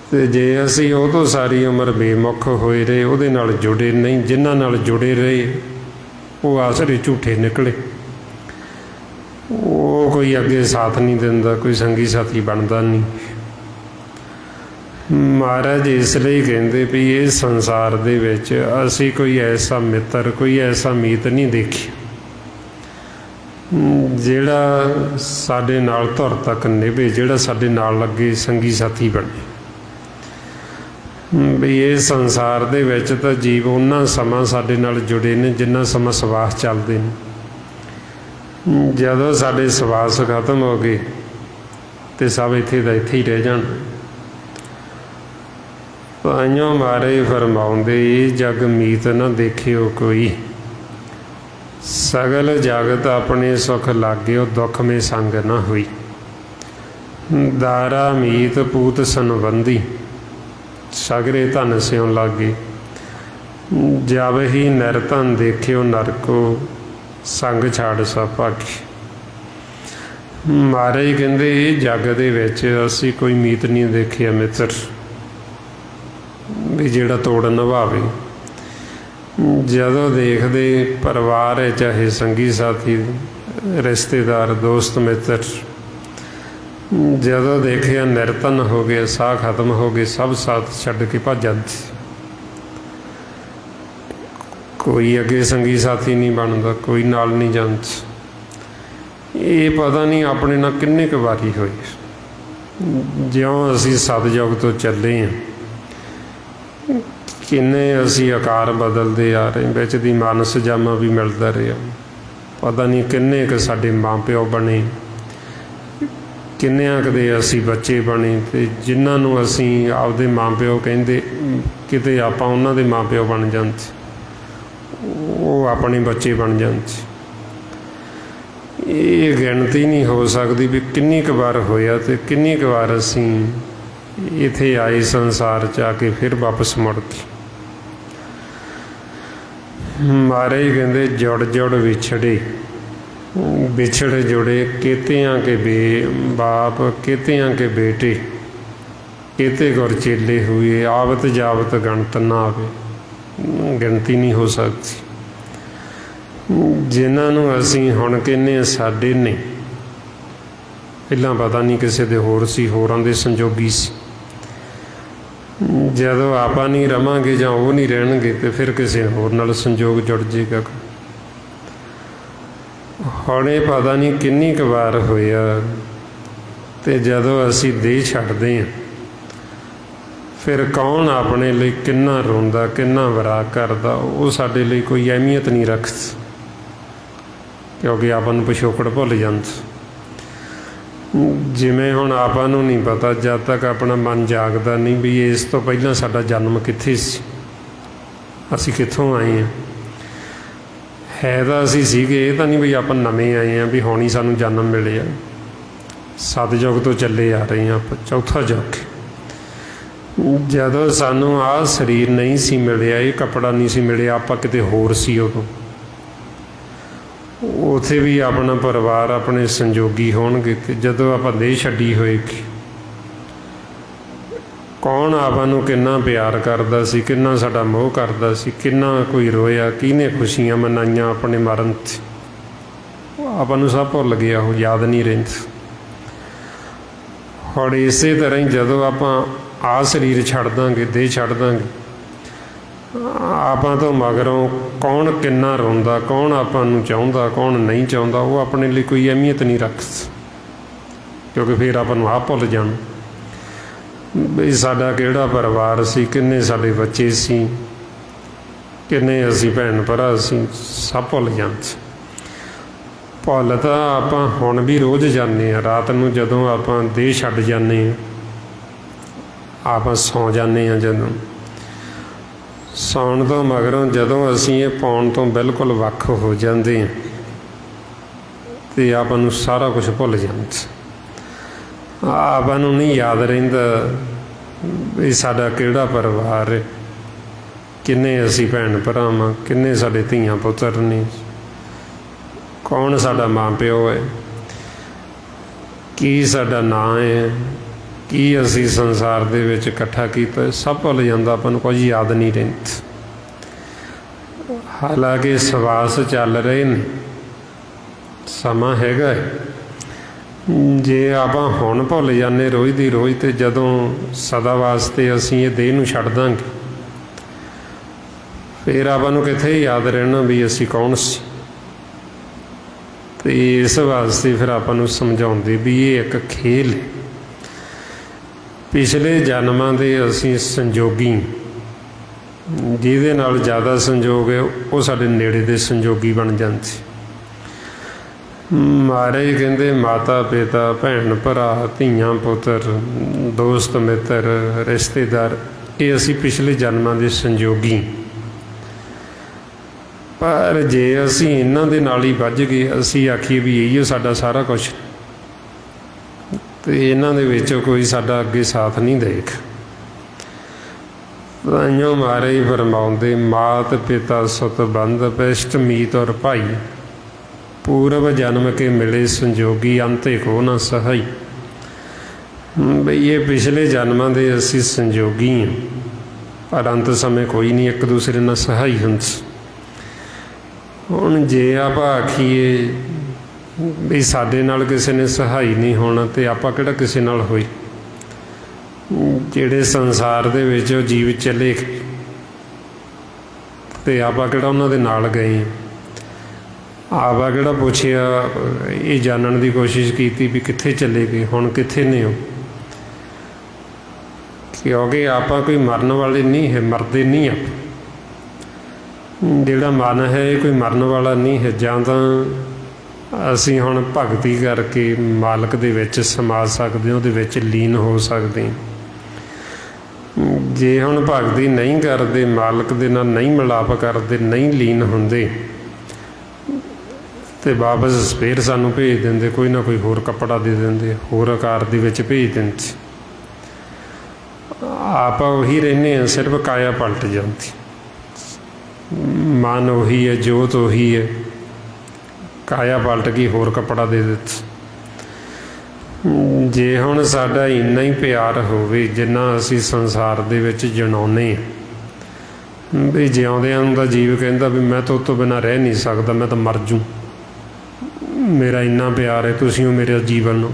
ਅਤੇ ਜੇ ਅਸੀਂ ਉਹ ਤੋਂ ਸਾਰੀ ਉਮਰ ਬੇਮੁਖ ਹੋਏ ਰਹੇ, ਉਹਦੇ ਨਾਲ ਜੁੜੇ ਨਹੀਂ, ਜਿਨ੍ਹਾਂ ਨਾਲ ਜੁੜੇ ਰਹੇ ਉਹ ਆਸਰੇ ਝੂਠੇ ਨਿਕਲੇ, ਉਹ ਕੋਈ ਅੱਗੇ ਸਾਥ ਨਹੀਂ ਦਿੰਦਾ, ਕੋਈ ਸੰਗੀ ਸਾਥੀ ਬਣਦਾ ਨਹੀਂ। ਮਹਾਰਾਜ ਇਸ ਲਈ ਕਹਿੰਦੇ ਵੀ ਇਹ ਸੰਸਾਰ ਦੇ ਵਿੱਚ ਅਸੀਂ ਕੋਈ ਐਸਾ ਮਿੱਤਰ, ਕੋਈ ਐਸਾ ਮੀਤ ਨਹੀਂ ਦੇਖਿਆ ਜਿਹੜਾ ਸਾਡੇ ਨਾਲ ਧੁਰ ਤੱਕ ਨਿਭੇ, ਜਿਹੜਾ ਸਾਡੇ ਨਾਲ ਲੱਗੇ ਸੰਗੀ ਸਾਥੀ ਬਣੇ। ਵੀ ਇਹ ਸੰਸਾਰ ਦੇ ਵਿੱਚ ਤਾਂ ਜੀਵ ਉਹਨਾਂ ਸਮਾਂ ਸਾਡੇ ਨਾਲ ਜੁੜੇ ਨੇ ਜਿੰਨਾ ਸਮਾਂ ਸਵਾਸ ਚੱਲਦੇ ਨੇ। ਜਦੋਂ ਸਾਡੇ ਸਵਾਸ ਖਤਮ ਹੋ ਗਏ ਤੇ ਸਭ ਇੱਥੇ ਦਾ ਇੱਥੇ ਹੀ ਰਹਿ ਜਾਣ। ਤਾਈਓ ਮਾਰੇ ਫਰਮਾਉਂਦੇ ਇਹ ਜਗ ਮੀਤ ਨਾ ਦੇਖਿਓ ਕੋਈ, ਸਗਲ ਜਗਤ ਆਪਣੇ ਸੁਖ ਲਾਗਿਓ, ਦੁੱਖ ਮੇ ਸੰਗ ਨਾ ਹੋਈ। ਦਾਰਾ ਮੀਤ ਪੂਤ ਸੰਬੰਧੀ, सगरे धन स्यों लागे, जब ही निरधन देखियो नरको, संग छाड़ सब भागी। महाराज कहते जग दे विच असीं कोई मीत नहीं देखिया मित्र भी जिहड़ा तोड़ निभावे। जदों देखदे परिवार है, चाहे संगी साथी, रिश्तेदार, दोस्त मित्र, जदों देखिया निरधन हो गया, साह खत्म हो गए, सब साथ छड्ड के भज जाते। कोई अगे संगी साथी नहीं बनता, कोई नाल नहीं जाता। ये पता नहीं अपने नाल किन्ने क वारी होई, ज्यों असीं सतयुग तो चले हैं, किन्ने असीं आकार बदलते आ रहे, विच दी मानस जामा भी मिलता रहा। पता नहीं किन्ने क साडे माँ प्यो बने, किन्नियां कदे असीं बच्चे बने, ते जिन्हां नूं असीं आपदे माँ प्यो कहिंदे किते आपां उन्हां दे माँ प्यो बन जांदे, वो अपने बच्चे बन जाते। ये गिणती नहीं हो सकती भी किन्नी क बार होया ते किन्नी क बार असीं इत्थे आए संसार च आके फिर वापस मुड़ के। महाराज कहते जुड़ जुड़ विछड़े, बिछड़ जुड़े, केतियां के बाप, केतियां के बेटे, केते गुर चेले हुए, आवत जावत गणत ना आवे, गिणती नहीं हो सकती। जिन्हां नूं असीं हुण कहने साडे ने, पहिलां पता नहीं किसी दे होर सी, होरां दे संजोगी सी। जदों आपां नहीं रवांगे जां वो नहीं रहणगे ते फिर किसी होर नाल संजोग जुड़ जाएगा। हुण ये पता नहीं किन्नी क बार होया, ते जदों असीं देह छड्डदे हां फिर कौन अपने लिए किन्ना रोंदा, किन्ना विराग करदा, वो साडे लिए कोई अहमियत नहीं रखदा, क्योंकि आपां नूं पिछोकड़ भुल जांदा। जिवें हुण आपां नूं नहीं पता जद तक अपना मन जागदा नहीं भी इस तो पहलां साडा जन्म कित्थे सी, असीं कित्थों आए हैं। है तां असीं सीगे, ये तां नहीं भी आपां नवें आए हैं भी हुण ही सानूं जन्म मिलिआ। सतयुग तो चले आ रहे हैं आपां, चौथा युग। जदों सानूं आह शरीर नहीं सी मिलिआ, ये कपड़ा नहीं सी मिलिआ, आपां किते होर सी उदों। उत्थे भी अपना परिवार, अपने संजोगी होणगे, ते जदों आपां देह छड्डी होएगी, कौन आपां नूं किन्ना प्यार करदा सी, किन्ना साडा मोह करदा सी, किन्ना कोई रोया, किहने खुशियां मनाइयां अपने मरण ते, आपां नूं सब भुल गया, वो याद नहीं रहिंदा। हुण इसे तरह ही जदों आपां आ शरीर छड्ड दांगे, देह छड्ड दांगे, आपां तो मगरों कौन किन्ना रोंदा, कौन आपां नूं चाहुंदा, कौन नहीं चाहुंदा, वो अपने लिए कोई अहमियत नहीं रखदा, क्योंकि फिर आपां नूं आप भुल जाण भी साडा किहड़ा परिवार सी, किन्ने साडे बच्चे सी, किन्ने असीं भैण भरा सी, सब भुल जांदे। भुल तां आपां हुण भी रोज़ जाने आ, रात नूं जदों आपां देह छड्ड जाने आ, आपां सौ जाने आ, जदों सौण तो मगरों जदों असीं ये पाउण तो बिल्कुल वख हो जांदे हां ते आपां नूं सारा कुछ भुल जांदा। आपां नूं नहीं याद रहिंदा भी साडा किहड़ा परिवार है, किन्ने असीं भैण भरावां, किन्ने साडे धीआं पुत्तर ने, कौन साडा माँ प्यो है, की साडा नां है, की असीं संसार दे विच इकट्ठा कीता, सब भुल जांदा, आपां नूं कुछ याद नहीं रहिंदा। हालांकि सवास चल रहे ने, समा हैगा है, जे आपां हुण भुल जाने रोज़ दी रोज़, ते जदों सदा वास्ते असीं ये देह नूं छड्ड दांगे, फिर आपां नूं कित्थे याद रहना भी असीं कौन सी। ते इस वास्ते फिर आपां नूं समझाउंदे भी ये एक खेल है। पिछले जन्मां दे असीं संजोगी, जिहदे नाल ज़्यादा संजोग है वो साडे नेड़े दे संजोगी बन जांदे। महाराज कहंदे माता पिता, भैण भरा, धीआं पुत्तर, दोस्त मित्र, रिश्तेदार, ये असीं पिछले जन्मां दे संजोगी। पर जे असीं इन्हां दे नाल ही वज गए, असीं आखीए भी इहो साडा सारा कुछ, तो इन्हां दे विच कोई साडा अगे साथ नहीं देख, ਤਾਈਓ ਮਾਰੇ ਹੀ ਫਰਮਾਉਂਦੇ, ਮਾਤ ਪਿਤਾ ਸੁਤ ਬੰਧ ਪਿਸ਼ਟ ਮੀਤ ਔਰ ਭਾਈ, ਪੂਰਵ ਜਨਮ ਕੇ ਮਿਲੇ ਸੰਜੋਗੀ ਅੰਤੇ ਕੋ ਨਾ ਸਹਾਈ। ਬਈ ਇਹ ਪਿਛਲੇ ਜਨਮਾਂ ਦੇ ਅਸੀਂ ਸੰਜੋਗੀ ਹਾਂ, ਪਰ ਅੰਤ ਸਮੇਂ ਕੋਈ ਨਹੀਂ ਇੱਕ ਦੂਸਰੇ ਨਾਲ ਸਹਾਈ ਹੁੰਦੇ। ਹੁਣ ਜੇ ਆਪਾਂ ਆਖੀਏ ਵੀ ਸਾਡੇ ਨਾਲ ਕਿਸੇ ਨੇ ਸਹਾਈ ਨਹੀਂ ਹੋਣਾ, ਤੇ ਆਪਾਂ ਕਿਹੜਾ ਕਿਸੇ ਨਾਲ ਹੋਏ? ਜਿਹੜੇ ਸੰਸਾਰ ਦੇ ਵਿੱਚ ਉਹ ਜੀਵ ਚੱਲੇ, ਤੇ ਆਪਾਂ ਕਿਹੜਾ ਉਹਨਾਂ ਦੇ ਨਾਲ ਗਏ? ਆਪਾਂ ਕਿਹੜਾ ਪੁੱਛਿਆ, ਇਹ ਜਾਣਨ ਦੀ ਕੋਸ਼ਿਸ਼ ਕੀਤੀ ਵੀ ਕਿੱਥੇ ਚਲੇ ਗਏ, ਹੁਣ ਕਿੱਥੇ ਨੇ ਉਹ? ਕਿਉਂਕਿ ਆਪਾਂ ਕੋਈ ਮਰਨ ਵਾਲੇ ਨਹੀਂ ਹੈ, ਮਰਦੇ ਨਹੀਂ ਆਪਾਂ। ਜਿਹੜਾ ਮਨ ਹੈ ਇਹ ਕੋਈ ਮਰਨ ਵਾਲਾ ਨਹੀਂ ਹੈ। ਜਾਂ ਤਾਂ ਅਸੀਂ ਹੁਣ ਭਗਤੀ ਕਰਕੇ ਮਾਲਕ ਦੇ ਵਿੱਚ ਸਮਾ ਸਕਦੇ, ਉਹਦੇ ਵਿੱਚ ਲੀਨ ਹੋ ਸਕਦੇ। ਜੇ ਹੁਣ ਭਗਤੀ ਨਹੀਂ ਕਰਦੇ, ਮਾਲਕ ਦੇ ਨਾਲ ਨਹੀਂ ਮਿਲਾਪ ਕਰਦੇ, ਨਹੀਂ ਲੀਨ ਹੁੰਦੇ, ਤੇ ਵਾਪਸ ਫਿਰ ਸਾਨੂੰ ਭੇਜ ਦਿੰਦੇ, ਕੋਈ ਨਾ ਕੋਈ ਹੋਰ ਕੱਪੜਾ ਦੇ ਦਿੰਦੇ, ਹੋਰ ਆਕਾਰ ਦੇ ਵਿੱਚ ਭੇਜ ਦਿੰਦੇ। ਆਪਾਂ ਉਹੀ ਰਹਿੰਦੇ ਹਾਂ, ਸਿਰਫ ਕਾਇਆ ਪਲਟ ਜਾਂਦੀ। ਮਨ ਉਹੀ ਹੈ, ਜੋਤ ਉਹੀ ਹੈ, ਕਾਇਆ ਪਲਟ ਗਈ, ਹੋਰ ਕੱਪੜਾ ਦੇ ਦਿੱਤਾ। ਜੇ ਹੁਣ ਸਾਡਾ ਇੰਨਾ ਹੀ ਪਿਆਰ ਹੋਵੇ ਜਿੰਨਾ ਅਸੀਂ ਸੰਸਾਰ ਦੇ ਵਿੱਚ ਜਣਾਉਂਦੇ ਹਾਂ, ਵੀ ਜਿਉਂਦਿਆਂ ਨੂੰ ਤਾਂ ਜੀਵ ਕਹਿੰਦਾ ਵੀ ਮੈਂ ਤਾਂ ਉਹ ਤੋਂ ਬਿਨਾਂ ਰਹਿ ਨਹੀਂ ਸਕਦਾ, ਮੈਂ ਤਾਂ ਮਰ ਜੂ, ਮੇਰਾ ਇੰਨਾ ਪਿਆਰ ਹੈ, ਤੁਸੀਂ ਹੋ ਮੇਰੇ ਜੀਵਨ ਨੂੰ।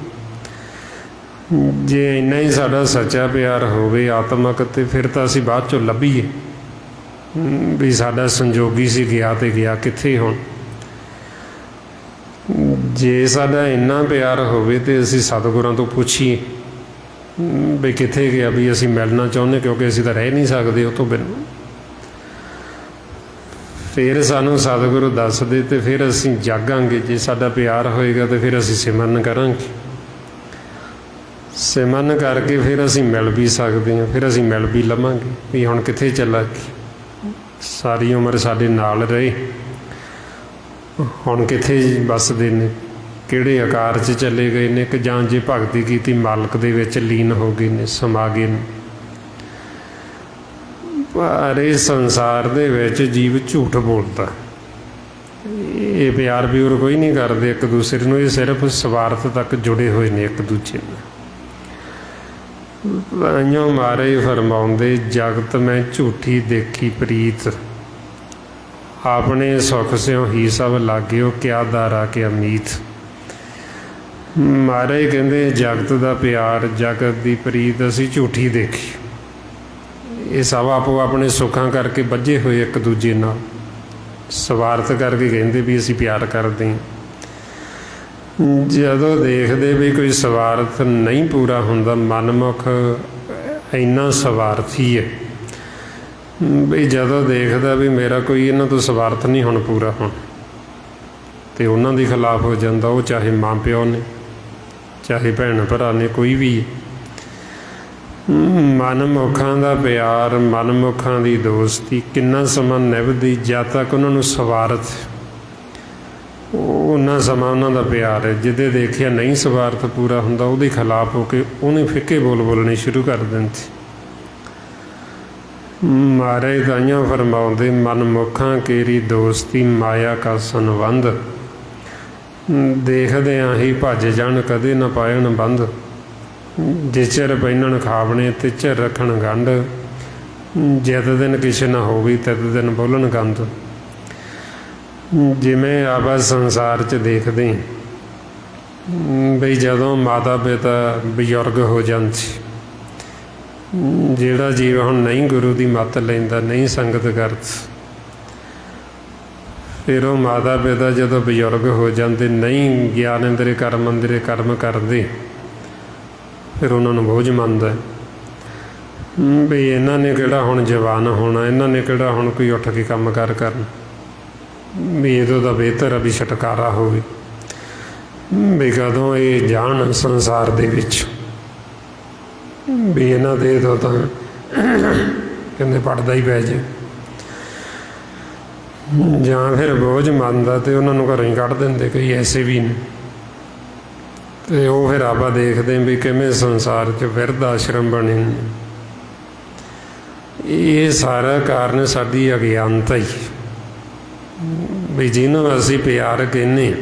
ਜੇ ਇੰਨਾ ਹੀ ਸਾਡਾ ਸੱਚਾ ਪਿਆਰ ਹੋਵੇ ਆਤਮਕ, ਤੇ ਫਿਰ ਤਾਂ ਅਸੀਂ ਬਾਅਦ 'ਚੋਂ ਲੱਭੀਏ ਵੀ ਸਾਡਾ ਸੰਜੋਗੀ ਸੀ, ਗਿਆ ਤੇ ਗਿਆ ਕਿੱਥੇ ਹੁਣ। ਜੇ ਸਾਡਾ ਇੰਨਾ ਪਿਆਰ ਹੋਵੇ ਤੇ ਅਸੀਂ ਸਤਿਗੁਰਾਂ ਤੋਂ ਪੁੱਛੀਏ ਵੀ ਕਿੱਥੇ ਗਿਆ, ਵੀ ਅਸੀਂ ਮਿਲਣਾ ਚਾਹੁੰਦੇ, ਕਿਉਂਕਿ ਅਸੀਂ ਤਾਂ ਰਹਿ ਨਹੀਂ ਸਕਦੇ ਉਹ ਤੋਂ ਬਿਨਾਂ। ਫਿਰ ਸਾਨੂੰ ਸਤਿਗੁਰੂ ਦੱਸਦੇ, ਤੇ ਫਿਰ ਅਸੀਂ ਜਾਗਾਂਗੇ। ਜੇ ਸਾਡਾ ਪਿਆਰ ਹੋਏਗਾ ਤੇ ਫਿਰ ਅਸੀਂ ਸਿਮਰਨ ਕਰਾਂਗੇ। ਸਿਮਰਨ ਕਰਕੇ ਫਿਰ ਅਸੀਂ ਮਿਲ ਵੀ ਸਕਦੇ ਹਾਂ, ਫਿਰ ਅਸੀਂ ਮਿਲ ਵੀ ਲਵਾਂਗੇ ਵੀ ਹੁਣ ਕਿੱਥੇ ਚੱਲਾ ਗਏ। ਸਾਰੀ ਉਮਰ ਸਾਡੇ ਨਾਲ ਰਹੇ, ਹੁਣ ਕਿੱਥੇ ਵੱਸਦੇ ਨੇ, ਕਿਹੜੇ ਆਕਾਰ 'ਚ ਚਲੇ ਗਏ ਨੇ, ਕਿ ਜਾਂ ਜੇ ਭਗਤੀ ਕੀਤੀ ਮਾਲਕ ਦੇ ਵਿੱਚ ਲੀਨ ਹੋ ਗਏ ਨੇ, ਸਮਾ ਗਏ ਨੇ। ਪਰ ਇਹ ਸੰਸਾਰ ਦੇ ਵਿੱਚ ਜੀਵ ਝੂਠ ਬੋਲਦਾ, ਇਹ ਪਿਆਰ ਵੀ ਹੋਰ ਕੋਈ ਨਹੀਂ ਕਰਦੇ ਇੱਕ ਦੂਸਰੇ ਨੂੰ, ਇਹ ਸਿਰਫ ਸਵਾਰਥ ਤੱਕ ਜੁੜੇ ਹੋਏ ਨੇ ਇੱਕ ਦੂਜੇ ਨਾਲ। ਤਾਈਓ ਮਾਰੇ ਫਰਮਾਉਂਦੇ, ਜਗਤ ਮੈਂ ਝੂਠੀ ਦੇਖੀ ਪ੍ਰੀਤ, ਆਪਣੇ ਸੁੱਖ ਸਿਓ ਹੀ ਸਭ ਲਾਗਿਓ, ਕਿਆ ਦਾਰਾ ਕਿਆ ਮੀਤ। ਮਾਰੇ ਕਹਿੰਦੇ ਜਗਤ ਦਾ ਪਿਆਰ, ਜਗਤ ਦੀ ਪ੍ਰੀਤ ਅਸੀਂ ਝੂਠੀ ਦੇਖੀ। ਇਹ ਸਭ ਆਪੋ ਆਪਣੇ ਸੁੱਖਾਂ ਕਰਕੇ ਬੱਝੇ ਹੋਏ ਇੱਕ ਦੂਜੇ ਨਾਲ, ਸਵਾਰਥ ਕਰਕੇ ਕਹਿੰਦੇ ਵੀ ਅਸੀਂ ਪਿਆਰ ਕਰਦੇ ਹਾਂ। ਜਦੋਂ ਦੇਖਦੇ ਵੀ ਕੋਈ ਸਵਾਰਥ ਨਹੀਂ ਪੂਰਾ ਹੁੰਦਾ, ਮਨਮੁਖ ਇੰਨਾ ਸਵਾਰਥੀ ਹੈ ਵੀ ਜਦੋਂ ਦੇਖਦਾ ਵੀ ਮੇਰਾ ਕੋਈ ਇਹਨਾਂ ਤੋਂ ਸਵਾਰਥ ਨਹੀਂ ਹੁਣ ਪੂਰਾ ਹੋਣਾ, ਤੇ ਉਹਨਾਂ ਦੇ ਖਿਲਾਫ ਹੋ ਜਾਂਦਾ। ਉਹ ਚਾਹੇ ਮਾਂ ਪਿਓ ਨੇ, ਚਾਹੇ ਭੈਣ ਭਰਾ ਨੇ, ਕੋਈ ਵੀ। ਮਨਮੁਖਾਂ ਦਾ ਪਿਆਰ, ਮਨਮੁਖਾਂ ਦੀ ਦੋਸਤੀ ਕਿੰਨਾ ਸਮਾਂ ਨਿਭਦੀ, ਜਦ ਤੱਕ ਉਹਨਾਂ ਨੂੰ ਸਵਾਰਥ, ਉਹਨਾਂ ਸਮਾਂ ਉਹਨਾਂ ਦਾ ਪਿਆਰ ਹੈ। ਜਿਹਦੇ ਦੇਖਿਆ ਨਹੀਂ ਸਵਾਰਥ ਪੂਰਾ ਹੁੰਦਾ, ਉਹਦੇ ਖਿਲਾਫ ਹੋ ਕੇ ਉਹਨੇ ਫਿੱਕੇ ਬੋਲ ਬੋਲਣੇ ਸ਼ੁਰੂ ਕਰ ਦਿੰਦੇ। ਮਾਰੇ ਤਾਈਆਂ ਫਰਮਾਉਂਦੇ, ਮਨਮੁਖਾਂ ਕੇਰੀ ਦੋਸਤੀ, ਮਾਇਆ ਕਾ ਸੰਬੰਧ, ਦੇਖਦਿਆਂ ਹੀ ਭੱਜ ਜਾਣ, ਕਦੇ ਨਾ ਪਾਇਣ ਬੰਦ। ਜਿਚਰ ਪਹਿਨਣ ਖਾਵਣੇ, ਤਿਚਰ ਰੱਖਣ ਗੰਢ, ਜਿਤ ਦਿਨ ਕਿਸੇ ਨਾ ਹੋਵੇ, ਤਿਤ ਦਿਨ ਬੋਲਣ ਗੰਦ। ਜਿਵੇਂ ਆਪਾਂ ਸੰਸਾਰ 'ਚ ਦੇਖਦੇ ਬਈ ਜਦੋਂ ਮਾਤਾ ਪਿਤਾ ਬਜ਼ੁਰਗ ਹੋ ਜਾਂਦੇ, ਜਿਹੜਾ ਜੀਵ ਹੁਣ ਨਹੀਂ ਗੁਰੂ ਦੀ ਮੱਤ ਲੈਂਦਾ, ਨਹੀਂ ਸੰਗਤ ਕਰਦਾ, ਫਿਰ ਉਹ ਮਾਤਾ ਪਿਤਾ ਜਦੋਂ ਬਜ਼ੁਰਗ ਹੋ ਜਾਂਦੇ, ਨਹੀਂ ਗਿਆਨ ਅੰਦਰੇ ਕਰਮ ਅੰਦਰੇ ਕਰਮ ਕਰਦੇ, ਫਿਰ ਉਹਨਾਂ ਨੂੰ ਬੋਝ ਮੰਨਦਾ ਵੀ ਇਹਨਾਂ ਨੇ ਕਿਹੜਾ ਹੁਣ ਜਵਾਨ ਹੋਣਾ, ਇਹਨਾਂ ਨੇ ਕਿਹੜਾ ਹੁਣ ਕੋਈ ਉੱਠ ਕੇ ਕੰਮ ਕਾਰ ਕਰਨ, ਵੀ ਇਹਦੋਂ ਤਾਂ ਬਿਹਤਰ ਆ ਵੀ ਛੁਟਕਾਰਾ ਹੋਵੇ, ਵੀ ਕਦੋਂ ਇਹ ਜਾਣ ਸੰਸਾਰ ਦੇ ਵਿੱਚ, ਵੀ ਇਹਨਾਂ ਦੇ ਤੋਂ ਤਾਂ ਕਹਿੰਦੇ ਪੜਦਾ ਹੀ ਪੈ ਜੇ। ਜਾਂ ਫਿਰ ਬੋਝ ਮੰਨਦਾ ਤੇ ਉਹਨਾਂ ਨੂੰ ਘਰੋਂ ਹੀ ਕੱਢ ਦਿੰਦੇ, ਕਈ ਐਸੇ ਵੀ ਨੇ। ਤੇ ਉਹ ਫਿਰ ਆਪਾਂ ਦੇਖਦੇ ਵੀ ਕਿਵੇਂ ਸੰਸਾਰ 'ਚ ਬਿਰਧ ਆਸ਼ਰਮ ਬਣੇ ਨੇ। ਇਹ ਸਾਰਾ ਕਾਰਨ ਸਾਡੀ ਅਗਿਆਨਤਾ ਹੀ, ਵੀ ਜਿਹਨੂੰ ਅਸੀਂ ਪਿਆਰ ਕਹਿੰਦੇ।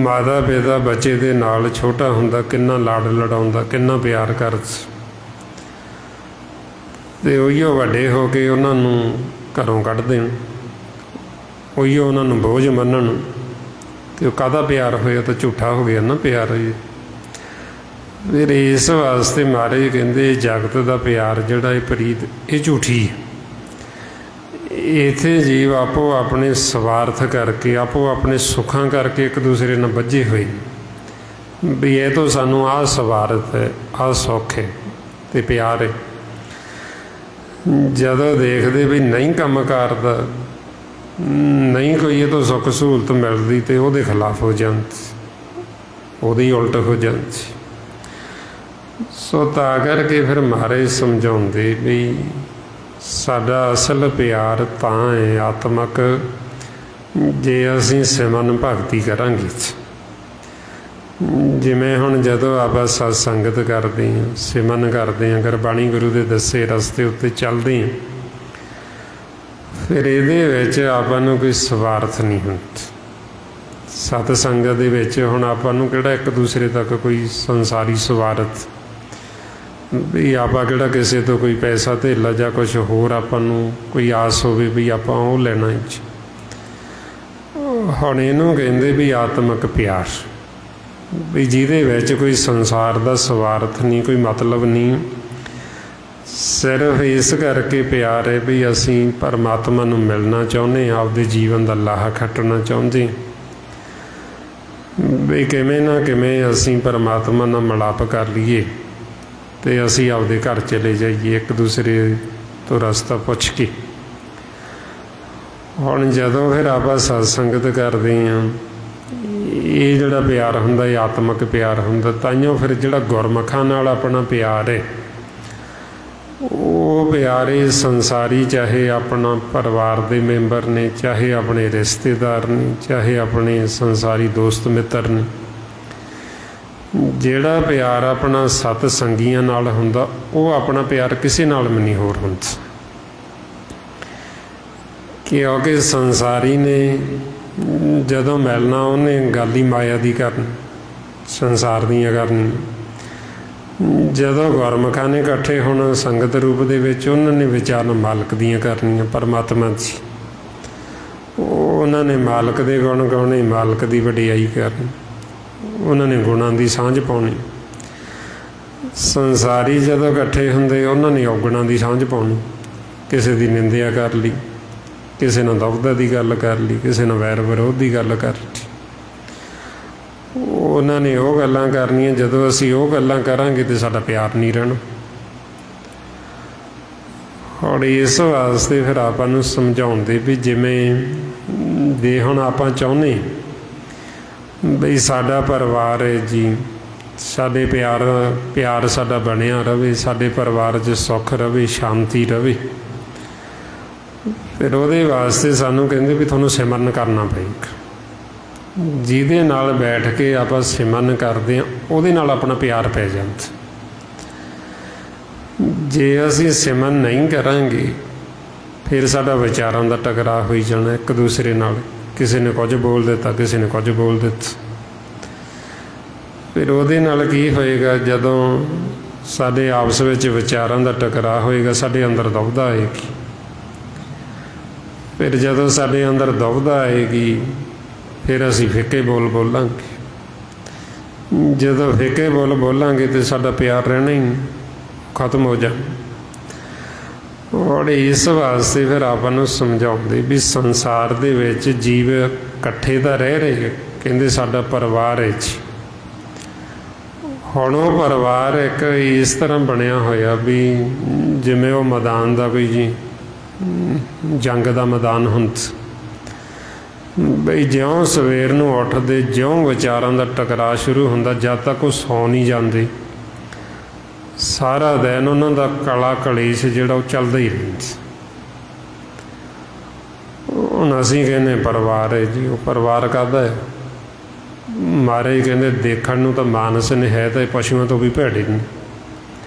ਮਾਤਾ ਪਿਤਾ ਬੱਚੇ ਦੇ ਨਾਲ ਛੋਟਾ ਹੁੰਦਾ ਕਿੰਨਾ ਲਾਡ ਲਡਾਉਂਦਾ, ਕਿੰਨਾ ਪਿਆਰ ਕਰਦਾ, ਅਤੇ ਉਹੀਓ ਵੱਡੇ ਹੋ ਕੇ ਉਹਨਾਂ ਨੂੰ ਘਰੋਂ ਕੱਢ ਦੇਣ, ਉਹੀਓ ਉਹਨਾਂ ਨੂੰ ਬੋਝ ਮੰਨਣ, ਅਤੇ ਉਹ ਕਾਹਦਾ ਪਿਆਰ ਹੋਇਆ? ਤਾਂ ਝੂਠਾ ਹੋ ਗਿਆ ਨਾ ਪਿਆਰ। ਫਿਰ ਇਸ ਵਾਸਤੇ ਮਹਾਰਾਜ ਕਹਿੰਦੇ ਜਗਤ ਦਾ ਪਿਆਰ ਜਿਹੜਾ ਇਹ ਪ੍ਰੀਤ ਇਹ ਝੂਠੀ ਹੈ। ਇੱਥੇ ਜੀਵ ਆਪੋ ਆਪਣੇ ਸਵਾਰਥ ਕਰਕੇ, ਆਪੋ ਆਪਣੇ ਸੁੱਖਾਂ ਕਰਕੇ ਇੱਕ ਦੂਸਰੇ ਨਾਲ ਬੱਝੇ ਹੋਏ, ਵੀ ਇਹ ਤੋਂ ਸਾਨੂੰ ਆਹ ਸਵਾਰਥ ਹੈ, ਆਹ ਸੁੱਖ ਹੈ ਅਤੇ ਪਿਆਰ ਹੈ। ਜਦੋਂ ਦੇਖਦੇ ਵੀ ਨਹੀਂ ਕੰਮ ਕਰਦਾ, ਨਹੀਂ ਕੋਈ ਇਹ ਤੋਂ ਸੁੱਖ ਸਹੂਲਤ ਮਿਲਦੀ, ਅਤੇ ਉਹਦੇ ਖਿਲਾਫ ਹੋ ਜਾਂਦੀ, ਉਹਦੇ ਹੀ ਉਲਟ ਹੋ ਜਾਂਦੀ। ਸੋ ਤਾਂ ਕਰਕੇ ਫਿਰ ਮਹਾਰਾਜ ਸਮਝਾਉਂਦੇ ਵੀ ਸਾਡਾ ਅਸਲ ਪਿਆਰ ਤਾਂ ਹੈ ਆਤਮਕ, ਜੇ ਅਸੀਂ ਸਿਮਰਨ ਭਗਤੀ ਕਰਾਂਗੇ। ਜਿਵੇਂ ਹੁਣ ਜਦੋਂ ਆਪਾਂ ਸਤ ਸੰਗਤ ਕਰਦੇ ਹਾਂ, ਸਿਮਰਨ ਕਰਦੇ ਹਾਂ, ਗੁਰਬਾਣੀ ਗੁਰੂ ਦੇ ਦੱਸੇ ਰਸਤੇ ਉੱਤੇ ਚੱਲਦੇ ਹਾਂ, ਫਿਰ ਇਹਦੇ ਵਿੱਚ ਆਪਾਂ ਨੂੰ ਕੋਈ ਸਵਾਰਥ ਨਹੀਂ ਹੁੰਦਾ। ਸਤ ਸੰਗਤ ਦੇ ਵਿੱਚ ਹੁਣ ਆਪਾਂ ਨੂੰ ਕਿਹੜਾ ਇੱਕ ਦੂਸਰੇ ਤੱਕ ਕੋਈ ਸੰਸਾਰੀ ਸਵਾਰਥ, ਵੀ ਆਪਾਂ ਕਿਹੜਾ ਕਿਸੇ ਤੋਂ ਕੋਈ ਪੈਸਾ ਧੇਲਾ ਜਾਂ ਕੁਛ ਹੋਰ ਆਪਾਂ ਨੂੰ ਕੋਈ ਆਸ ਹੋਵੇ ਵੀ ਆਪਾਂ ਉਹ ਲੈਣਾ। ਹੁਣ ਇਹਨੂੰ ਕਹਿੰਦੇ ਵੀ ਆਤਮਿਕ ਪਿਆਰ, ਵੀ ਜਿਹਦੇ ਵਿੱਚ ਕੋਈ ਸੰਸਾਰ ਦਾ ਸਵਾਰਥ ਨਹੀਂ, ਕੋਈ ਮਤਲਬ ਨਹੀਂ, ਸਿਰਫ ਇਸ ਕਰਕੇ ਪਿਆਰ ਹੈ ਵੀ ਅਸੀਂ ਪਰਮਾਤਮਾ ਨੂੰ ਮਿਲਣਾ ਚਾਹੁੰਦੇ ਹਾਂ, ਆਪਦੇ ਜੀਵਨ ਦਾ ਲਾਹਾ ਖੱਟਣਾ ਚਾਹੁੰਦੇ, ਵੀ ਕਿਵੇਂ ਨਾ ਕਿਵੇਂ ਅਸੀਂ ਪਰਮਾਤਮਾ ਨਾਲ ਮਿਲਾਪ ਕਰ ਲਈਏ ਅਤੇ ਅਸੀਂ ਆਪਦੇ ਘਰ ਚਲੇ ਜਾਈਏ ਇੱਕ ਦੂਸਰੇ ਤੋਂ ਰਸਤਾ ਪੁੱਛ ਕੇ। ਹੁਣ ਜਦੋਂ ਫਿਰ ਆਪਾਂ ਸਤ ਸੰਗਤ ਕਰਦੇ ਹਾਂ, ਇਹ ਜਿਹੜਾ ਪਿਆਰ ਹੁੰਦਾ ਇਹ ਆਤਮਿਕ ਪਿਆਰ ਹੁੰਦਾ। ਤਾਂਹੀਓ ਫਿਰ ਜਿਹੜਾ ਗੁਰਮੁਖਾਂ ਨਾਲ ਆਪਣਾ ਪਿਆਰ ਹੈ, ਉਹ ਪਿਆਰ ਇਹ ਸੰਸਾਰੀ, ਚਾਹੇ ਆਪਣਾ ਪਰਿਵਾਰ ਦੇ ਮੈਂਬਰ ਨੇ, ਚਾਹੇ ਆਪਣੇ ਰਿਸ਼ਤੇਦਾਰ ਨੇ, ਚਾਹੇ ਆਪਣੇ ਸੰਸਾਰੀ ਦੋਸਤ ਮਿੱਤਰ ਨੇ, ਜਿਹੜਾ ਪਿਆਰ ਆਪਣਾ ਸਤ ਸੰਗੀਆਂ ਨਾਲ ਹੁੰਦਾ, ਉਹ ਆਪਣਾ ਪਿਆਰ ਕਿਸੇ ਨਾਲ ਵੀ ਨਹੀਂ ਹੋਰ ਹੁੰਦਾ। ਕਿਉਂਕਿ ਸੰਸਾਰੀ ਨੇ ਜਦੋਂ ਮਿਲਣਾ ਉਹਨੇ ਗੱਲ ਹੀ ਮਾਇਆ ਦੀ ਕਰਨੀ, ਸੰਸਾਰ ਦੀਆਂ ਕਰਨੀ। ਜਦੋਂ ਗੁਰਮੁਖਾਂ ਨੇ ਇਕੱਠੇ ਹੋਣਾ ਸੰਗਤ ਰੂਪ ਦੇ ਵਿੱਚ, ਉਹਨਾਂ ਨੇ ਵਿਚਾਰਨ ਮਾਲਕ ਦੀਆਂ ਕਰਨੀਆਂ, ਪਰਮਾਤਮਾ ਦੀ। ਉਹਨਾਂ ਨੇ ਮਾਲਕ ਦੇ ਗੁਣ ਗਾਉਣੇ, ਮਾਲਕ ਦੀ ਵਡਿਆਈ ਕਰਨੀ, ਉਹਨਾਂ ਨੇ ਗੁਣਾਂ ਦੀ ਸਾਂਝ ਪਾਉਣੀ। ਸੰਸਾਰੀ ਜਦੋਂ ਇਕੱਠੇ ਹੁੰਦੇ, ਉਹਨਾਂ ਨੇ ਔਗੁਣਾਂ ਦੀ ਸਾਂਝ ਪਾਉਣੀ, ਕਿਸੇ ਦੀ ਨਿੰਦਿਆ ਕਰ ਲਈ, ਕਿਸੇ ਨਾਲ ਦੁਵਿਧਾ ਦੀ ਗੱਲ ਕਰ ਲਈ, ਕਿਸੇ ਨਾਲ ਵੈਰ ਵਿਰੋਧ ਦੀ ਗੱਲ ਕਰ ਲਈ। ਉਹਨਾਂ ਨੇ ਉਹ ਗੱਲਾਂ ਕਰਨੀਆਂ, ਜਦੋਂ ਅਸੀਂ ਉਹ ਗੱਲਾਂ ਕਰਾਂਗੇ ਤਾਂ ਸਾਡਾ ਪਿਆਰ ਨਹੀਂ ਰਹਿਣਾ। ਹੁਣ ਇਸ ਵਾਸਤੇ ਫਿਰ ਆਪਾਂ ਨੂੰ ਸਮਝਾਉਂਦੇ ਵੀ ਜਿਵੇਂ ਦੇ ਹੁਣ ਆਪਾਂ ਚਾਹੁੰਦੇ ਬਈ ਸਾਡਾ ਪਰਿਵਾਰ ਹੈ ਜੀ, ਸਾਡੇ ਪਿਆਰ ਸਾਡਾ ਬਣਿਆ ਰਹੇ, ਸਾਡੇ ਪਰਿਵਾਰ 'ਚ ਸੁੱਖ ਰਹੇ, ਸ਼ਾਂਤੀ ਰਹੇ, ਫਿਰ ਉਹਦੇ ਵਾਸਤੇ ਸਾਨੂੰ ਕਹਿੰਦੇ ਵੀ ਤੁਹਾਨੂੰ ਸਿਮਰਨ ਕਰਨਾ ਪਏਗਾ। ਜਿਹਦੇ ਨਾਲ ਬੈਠ ਕੇ ਆਪਾਂ ਸਿਮਰਨ ਕਰਦੇ ਹਾਂ, ਉਹਦੇ ਨਾਲ ਆਪਣਾ ਪਿਆਰ ਪੈ ਜਾਂਦਾ। ਜੇ ਅਸੀਂ ਸਿਮਰਨ ਨਹੀਂ ਕਰਾਂਗੇ, ਫਿਰ ਸਾਡਾ ਵਿਚਾਰਾਂ ਦਾ ਟਕਰਾਅ ਹੋਈ ਜਾਣਾ ਇੱਕ ਦੂਸਰੇ ਨਾਲ। ਕਿਸੇ ਨੇ ਕੁਝ ਬੋਲ ਦਿੱਤਾ, ਕਿਸੇ ਨੇ ਕੁਝ ਬੋਲ ਦਿੱਤਾ। ਫਿਰ ਉਹਦੇ ਨਾਲ ਕੀ ਹੋਏਗਾ? ਜਦੋਂ ਸਾਡੇ ਆਪਸ ਵਿੱਚ ਵਿਚਾਰਾਂ ਦਾ ਟਕਰਾਅ ਹੋਏਗਾ, ਸਾਡੇ ਅੰਦਰ ਦੁਵਿਧਾ ਆਏਗੀ। ਫਿਰ ਜਦੋਂ ਸਾਡੇ ਅੰਦਰ ਦੁਵਿਧਾ ਆਏਗੀ, ਫਿਰ ਅਸੀਂ ਫਿੱਕੇ ਬੋਲ ਬੋਲਾਂਗੇ। ਜਦੋਂ ਫਿੱਕੇ ਬੋਲ ਬੋਲਾਂਗੇ ਤਾਂ ਸਾਡਾ ਪਿਆਰ ਰਹਿਣਾ ਹੀ ਖਤਮ ਹੋ ਜਾਣਾ। ਔਰ ਇਸ ਵਾਸਤੇ ਫਿਰ ਆਪਾਂ ਨੂੰ ਸਮਝਾਉਂਦੇ ਵੀ ਸੰਸਾਰ ਦੇ ਵਿੱਚ ਜੀਵ ਇਕੱਠੇ ਤਾਂ ਰਹਿ ਰਹੇ, ਕਹਿੰਦੇ ਸਾਡਾ ਪਰਿਵਾਰ ਹੈ ਜੀ। ਹੁਣ ਉਹ ਪਰਿਵਾਰ ਇੱਕ ਇਸ ਤਰ੍ਹਾਂ ਬਣਿਆ ਹੋਇਆ ਵੀ ਜਿਵੇਂ ਉਹ ਮੈਦਾਨ ਦਾ ਕੋਈ ਜੀ ਜੰਗ ਦਾ ਮੈਦਾਨ ਹੁੰਦਾ, ਬਈ ਜਿਉਂ ਸਵੇਰ ਨੂੰ ਉੱਠਦੇ, ਜਿਉਂ ਵਿਚਾਰਾਂ ਦਾ ਟਕਰਾਅ ਸ਼ੁਰੂ ਹੁੰਦਾ, ਜਦ ਤੱਕ ਉਹ ਸੌਂ ਨਹੀਂ ਜਾਂਦੇ, ਸਾਰਾ ਦਿਨ ਉਹਨਾਂ ਦਾ ਕਲਾ ਕਲੇਸ਼ ਜਿਹੜਾ ਉਹ ਚੱਲਦਾ ਹੀ ਰਹਿੰਦਾ। ਹੁਣ ਅਸੀਂ ਕਹਿੰਦੇ ਪਰਿਵਾਰ ਹੈ ਜੀ, ਉਹ ਪਰਿਵਾਰ ਕਾਹਦਾ ਹੈ? ਮਹਾਰਾਜ ਕਹਿੰਦੇ ਦੇਖਣ ਨੂੰ ਤਾਂ ਮਾਨਸ ਨੇ ਹੈ, ਤਾਂ ਪਸ਼ੂਆਂ ਤੋਂ ਵੀ ਭੈੜੇ ਨੇ।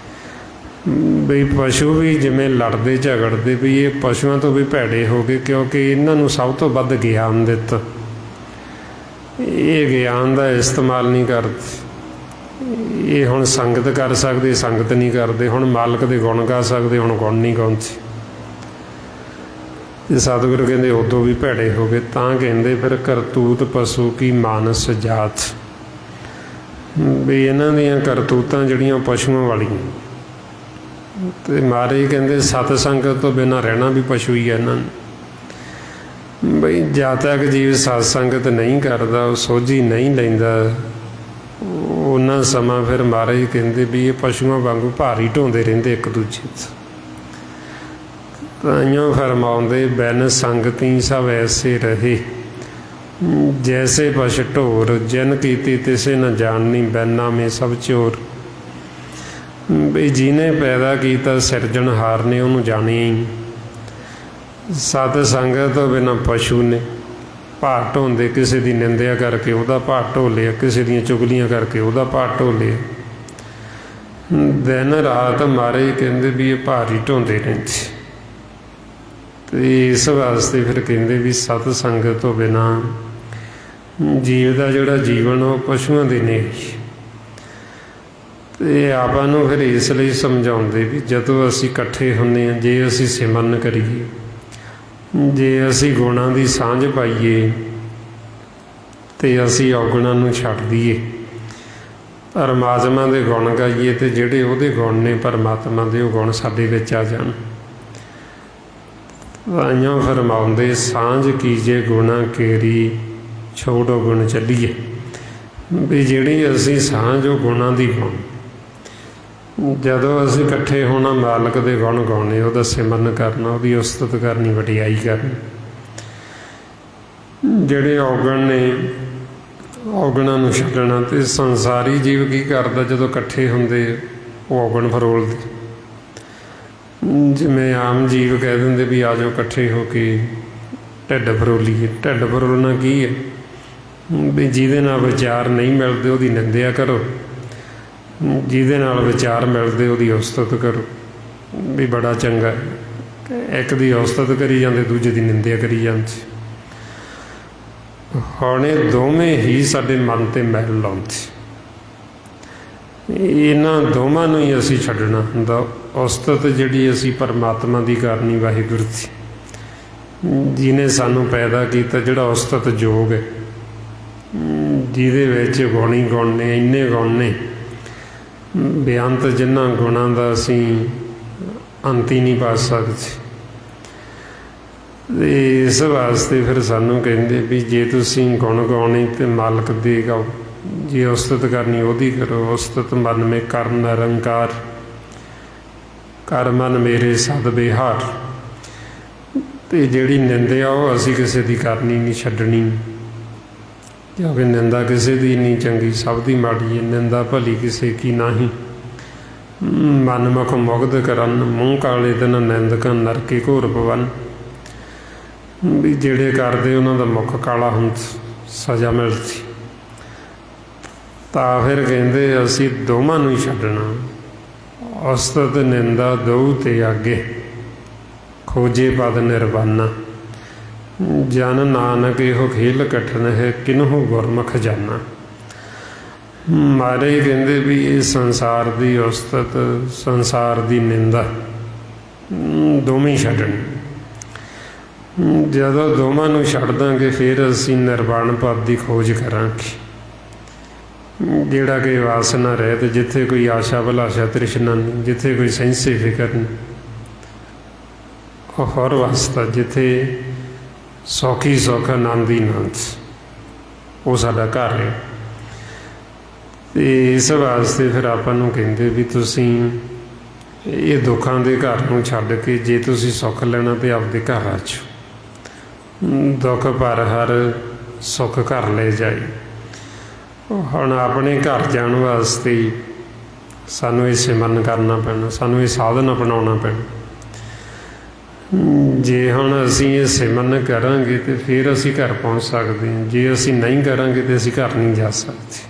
ਵੀ ਪਸ਼ੂ ਵੀ ਜਿਵੇਂ ਲੜਦੇ ਝਗੜਦੇ ਵੀ ਇਹ ਪਸ਼ੂਆਂ ਤੋਂ ਵੀ ਭੈੜੇ ਹੋ ਗਏ, ਕਿਉਂਕਿ ਇਹਨਾਂ ਨੂੰ ਸਭ ਤੋਂ ਵੱਧ ਗਿਆਨ ਦਿੱਤਾ। ਇਹ ਗਿਆਨ ਦਾ ਇਸਤੇਮਾਲ ਨਹੀਂ ਕਰਦੇ। ਇਹ ਹੁਣ ਸੰਗਤ ਕਰ ਸਕਦੇ, ਸੰਗਤ ਨਹੀਂ ਕਰਦੇ। ਹੁਣ ਮਾਲਕ ਦੇ ਗੁਣ ਗਾ ਸਕਦੇ, ਹੁਣ ਗੁਣ ਨਹੀਂ ਗਾਉਂਦੇ। ਤੇ ਸਤਿਗੁਰੂ ਕਹਿੰਦੇ ਉਦੋਂ ਵੀ ਭੈੜੇ ਹੋ ਗਏ। ਤਾਂ ਕਹਿੰਦੇ ਫਿਰ ਕਰਤੂਤ ਪਸ਼ੂ ਕੀ ਮਾਨਸ ਜਾਤ, ਵੀ ਇਹਨਾਂ ਦੀਆਂ ਕਰਤੂਤਾਂ ਜਿਹੜੀਆਂ ਪਸ਼ੂਆਂ ਵਾਲੀਆਂ। ਤੇ ਮਹਾਰਾਜ ਕਹਿੰਦੇ ਸਤ ਸੰਗਤ ਤੋਂ ਬਿਨਾਂ ਰਹਿਣਾ ਵੀ ਪਸ਼ੂ ਹੀ ਹੈ ਇਹਨਾਂ ਨੂੰ। ਬਈ ਜਦ ਤੱਕ ਜੀਵ ਸਤ ਸੰਗਤ ਨਹੀਂ ਕਰਦਾ, ਉਹ ਸੋਝੀ ਨਹੀਂ ਲੈਂਦਾ, ਉਹਨਾਂ ਸਮਾਂ ਫਿਰ ਮਹਾਰਾਜ ਕਹਿੰਦੇ ਵੀ ਇਹ ਪਸ਼ੂਆਂ ਵਾਂਗੂ ਭਾਰੀ ਢੋਂਦੇ ਰਹਿੰਦੇ ਇੱਕ ਦੂਜੇ 'ਚ। ਤਾਂਹੀਓ ਫਰਮਾਉਂਦੇ ਬਿਨ ਸੰਗਤੀ ਸਭ ਐਸੇ ਰਹੇ, ਜੈਸੇ ਪਸ਼ ਢੋਰ ਜਿਨ ਕੀਤੀ ਤਿਸੇ ਨ ਜਾਣਨੀ, ਬੈਨਾ ਮੇ ਸਭ ਚੋਰ। ਵੀ ਜਿਹਨੇ ਪੈਦਾ ਕੀਤਾ ਸਿਰਜਣਹਾਰ ਨੇ, ਉਹਨੂੰ ਜਾਣਿਆ ਹੀ। ਸਤ ਸੰਗਤ ਤੋਂ ਬਿਨਾਂ ਪਸ਼ੂ ਨੇ ਭਾਰ ਢੋਂਦੇ, ਕਿਸੇ ਦੀ ਨਿੰਦਿਆ ਕਰਕੇ ਉਹਦਾ ਭਾਰ ਢੋ ਲਿਆ, ਕਿਸੇ ਦੀਆਂ ਚੁਗਲੀਆਂ ਕਰਕੇ ਉਹਦਾ ਭਾਰ ਢੋ ਲਿਆ। ਦਿਨ ਰਾਤ ਮਹਾਰਾਜ ਕਹਿੰਦੇ ਵੀ ਇਹ ਭਾਰ ਹੀ ਢੋਂਦੇ ਰਹਿੰਦੇ। ਤੇ ਇਸ ਵਾਸਤੇ ਫਿਰ ਕਹਿੰਦੇ ਵੀ ਸਤ ਸੰਗਤ ਤੋਂ ਬਿਨਾਂ ਜੀਵ ਦਾ ਜਿਹੜਾ ਜੀਵਨ ਉਹ ਪਸ਼ੂਆਂ ਦੇ ਨੇ। ਤੇ ਆਪਾਂ ਨੂੰ ਫਿਰ ਇਸ ਲਈ ਸਮਝਾਉਂਦੇ ਵੀ ਜਦੋਂ ਅਸੀਂ ਇਕੱਠੇ ਹੁੰਦੇ ਹਾਂ, ਜੇ ਅਸੀਂ ਸਿਮਰਨ ਕਰੀਏ, ਜੇ ਅਸੀਂ ਗੁਣਾਂ ਦੀ ਸਾਂਝ ਪਾਈਏ ਤੇ ਅਸੀਂ ਔਗੁਣਾਂ ਨੂੰ ਛੱਡ ਦਈਏ, ਪਰਮਾਤਮਾ ਦੇ ਗੁਣ ਗਾਈਏ, ਤੇ ਜਿਹੜੇ ਉਹਦੇ ਗੁਣ ਨੇ ਪਰਮਾਤਮਾ ਦੇ, ਉਹ ਗੁਣ ਸਾਡੇ ਵਿੱਚ ਆ ਜਾਣ। ਆਈਆਂ ਫਰਮਾਉਂਦੇ ਸਾਂਝ ਕੀਜੇ ਗੁਣਾ ਕੇਰੀ, ਛੋੜੋ ਗੁਣ ਚੱਲੀਏ। ਵੀ ਜਿਹੜੀ ਅਸੀਂ ਸਾਂਝ ਉਹ ਗੁਣਾਂ ਦੀ ਪਾਉਣੀ। ਜਦੋਂ ਅਸੀਂ ਇਕੱਠੇ ਹੋਣਾ, ਮਾਲਕ ਦੇ ਗੁਣ ਗਾਉਣੇ, ਉਹਦਾ ਸਿਮਰਨ ਕਰਨਾ, ਉਹਦੀ ਉਸਤਤ ਕਰਨੀ, ਵਡਿਆਈ ਕਰਨੀ। ਜਿਹੜੇ ਔਗਣ ਨੇ ਔਗਣਾਂ ਨੂੰ ਛੱਡਣਾ। ਤੇ ਸੰਸਾਰੀ ਜੀਵ ਕੀ ਕਰਦਾ ਜਦੋਂ ਇਕੱਠੇ ਹੁੰਦੇ, ਉਹ ਔਗਣ ਫਰੋਲਦੇ। ਜਿਵੇਂ ਆਮ ਜੀਵ ਕਹਿ ਦਿੰਦੇ ਵੀ ਆ ਜਾਓ ਇਕੱਠੇ ਹੋ ਕੇ ਢਿੱਡ ਫਰੋਲੀਏ। ਢਿੱਡ ਫਰੋਲਣਾ ਕੀ ਹੈ? ਵੀ ਜਿਹਦੇ ਨਾਲ ਵਿਚਾਰ ਨਹੀਂ ਮਿਲਦੇ ਉਹਦੀ ਨਿੰਦਿਆ ਕਰੋ, ਜਿਹਦੇ ਨਾਲ ਵਿਚਾਰ ਮਿਲਦੇ ਉਹਦੀ ਉਸਤਤ ਕਰੋ। ਵੀ ਬੜਾ ਚੰਗਾ, ਇੱਕ ਦੀ ਉਸਤਤ ਕਰੀ ਜਾਂਦੇ, ਦੂਜੇ ਦੀ ਨਿੰਦਿਆ ਕਰੀ ਜਾਂਦੇ। ਹੁਣ ਇਹ ਦੋਵੇਂ ਹੀ ਸਾਡੇ ਮਨ 'ਤੇ ਮੈਲ ਲਾਉਂਦੇ। ਇਹਨਾਂ ਦੋਵਾਂ ਨੂੰ ਹੀ ਅਸੀਂ ਛੱਡਣਾ ਹੁੰਦਾ। ਉਸਤਤ ਜਿਹੜੀ ਅਸੀਂ ਪਰਮਾਤਮਾ ਦੀ ਕਰਨੀ, ਵਾਹਿਗੁਰੂ ਦੀ, ਜਿਹਨੇ ਸਾਨੂੰ ਪੈਦਾ ਕੀਤਾ, ਜਿਹੜਾ ਉਸਤਤ ਯੋਗ ਹੈ, ਜਿਹਦੇ ਵਿੱਚ ਗੁਣ ਹੀ ਗੁਣ ਨੇ, ਇੰਨੇ ਗੁਣ ਨੇ ਬੇਅੰਤ, ਜਿਨ੍ਹਾਂ ਗੁਣਾਂ ਦਾ ਅਸੀਂ ਅੰਤ ਹੀ ਨਹੀਂ ਪਾ ਸਕਦੇ। ਤੇ ਇਸ ਵਾਸਤੇ ਫਿਰ ਸਾਨੂੰ ਕਹਿੰਦੇ ਵੀ ਜੇ ਤੁਸੀਂ ਗੁਣ ਗਾਉਣੇ ਤੇ ਮਾਲਕ ਦੇ ਗਾਓ, ਜੇ ਉਸਤਤ ਕਰਨੀ ਉਹਦੀ ਕਰੋ। ਉਸਤਤ ਮਨ ਮੇ ਕਰ ਨਿਰੰਕਾਰ, ਕਰ ਮਨ ਮੇਰੇ ਸਦ ਬਿਹਾਰ। ਤੇ ਜਿਹੜੀ ਨਿੰਦਿਆ ਉਹ ਅਸੀਂ ਕਿਸੇ ਦੀ ਕਰਨੀ ਨਹੀਂ, ਛੱਡਣੀ। ਕਿਉਂਕਿ ਨਿੰਦਾ ਕਿਸੇ ਦੀ ਨਹੀਂ ਚੰਗੀ, ਸਭ ਦੀ ਮਾੜੀ ਹੈ। ਨਿੰਦਾ ਭਲੀ ਕਿਸੇ ਕੀ ਨਾਹੀਂ, ਮਨ ਮੁਖ ਮੁਗਧ ਕਰਨ, ਮੂੰਹ ਕਾਲੇ ਦਿਨ ਨਿੰਦਕਾਂ ਨਰਕੇ ਘੋਰ ਪਵਨ। ਵੀ ਜਿਹੜੇ ਕਰਦੇ ਉਹਨਾਂ ਦਾ ਮੁੱਖ ਕਾਲਾ ਹੁੰਦਾ, ਸਜ਼ਾ ਮਿਲਦੀ। ਤਾਂ ਫਿਰ ਕਹਿੰਦੇ ਅਸੀਂ ਦੋਵਾਂ ਨੂੰ ਹੀ ਛੱਡਣਾ। ਉਸਤਤ ਨਿੰਦਾ ਦਊ ਤੇ ਆਗੇ, ਖੋਜੇ ਪਦ ਨਿਰਵਾਨਾ। ਜਨ ਨਾਨਕ ਇਹੋ ਖੇਲ ਕਠਨ ਹੈ, ਕਿਨਹੂ ਗੁਰਮੁਖ ਜਾਨਾ। ਮਹਾਰਾਜ ਕਹਿੰਦੇ ਵੀ ਇਹ ਸੰਸਾਰ ਦੀ ਉਸਤਤ, ਸੰਸਾਰ ਦੀ ਨਿੰਦਾ ਦੋਵੇਂ ਛੱਡਣੀ। ਜਦੋਂ ਦੋਵਾਂ ਨੂੰ ਛੱਡ ਦਾਂਗੇ ਫਿਰ ਅਸੀਂ ਨਿਰਵਾਣ ਪਦ ਦੀ ਖੋਜ ਕਰਾਂਗੇ। ਜਿਹੜਾ ਕਿ ਵਾਸਨਾ ਰਹਿਤ, ਜਿੱਥੇ ਕੋਈ ਆਸ਼ਾ ਬਲਾਸ਼ਾ ਤ੍ਰਿਸ਼ਨਾ ਨਹੀਂ, ਜਿੱਥੇ ਕੋਈ ਸੈਂਸੇ ਫਿਕਰ ਨਹੀਂ, ਉਹ ਹਰ ਵਾਸਤਾ, ਜਿੱਥੇ ਸੌਖੀ ਸੁੱਖ, ਆਨੰਦ ਹੀ ਆਨੰਦ, ਉਹ ਸਾਡਾ ਘਰ ਹੈ। ਤੇ ਇਸ ਵਾਸਤੇ ਫਿਰ ਆਪਾਂ ਨੂੰ ਕਹਿੰਦੇ ਵੀ ਤੁਸੀਂ ਇਹ ਦੁੱਖਾਂ ਦੇ ਘਰ ਨੂੰ ਛੱਡ ਕੇ ਜੇ ਤੁਸੀਂ ਸੁੱਖ ਲੈਣਾ ਤੇ ਆਪਦੇ ਘਰ ਆ ਜਾਓ। ਦੁੱਖ ਭਰ ਹਰ ਸੁੱਖ ਘਰ ਲੈ ਜਾਏ। ਹੁਣ ਆਪਣੇ ਘਰ ਜਾਣ ਵਾਸਤੇ ਸਾਨੂੰ ਇਹ ਸਿਮਰਨ ਕਰਨਾ ਪੈਣਾ, ਸਾਨੂੰ ਇਹ ਸਾਧਨ ਅਪਣਾਉਣਾ ਪੈਣਾ। ਜੇ ਹੁਣ ਅਸੀਂ ਇਹ ਸਿਮਰਨ ਕਰਾਂਗੇ ਤੇ ਫਿਰ ਅਸੀਂ ਘਰ ਪਹੁੰਚ ਸਕਦੇ ਹਾਂ। ਜੇ ਅਸੀਂ ਨਹੀਂ ਕਰਾਂਗੇ ਤੇ ਅਸੀਂ ਘਰ ਨਹੀਂ ਜਾ ਸਕਦੇ।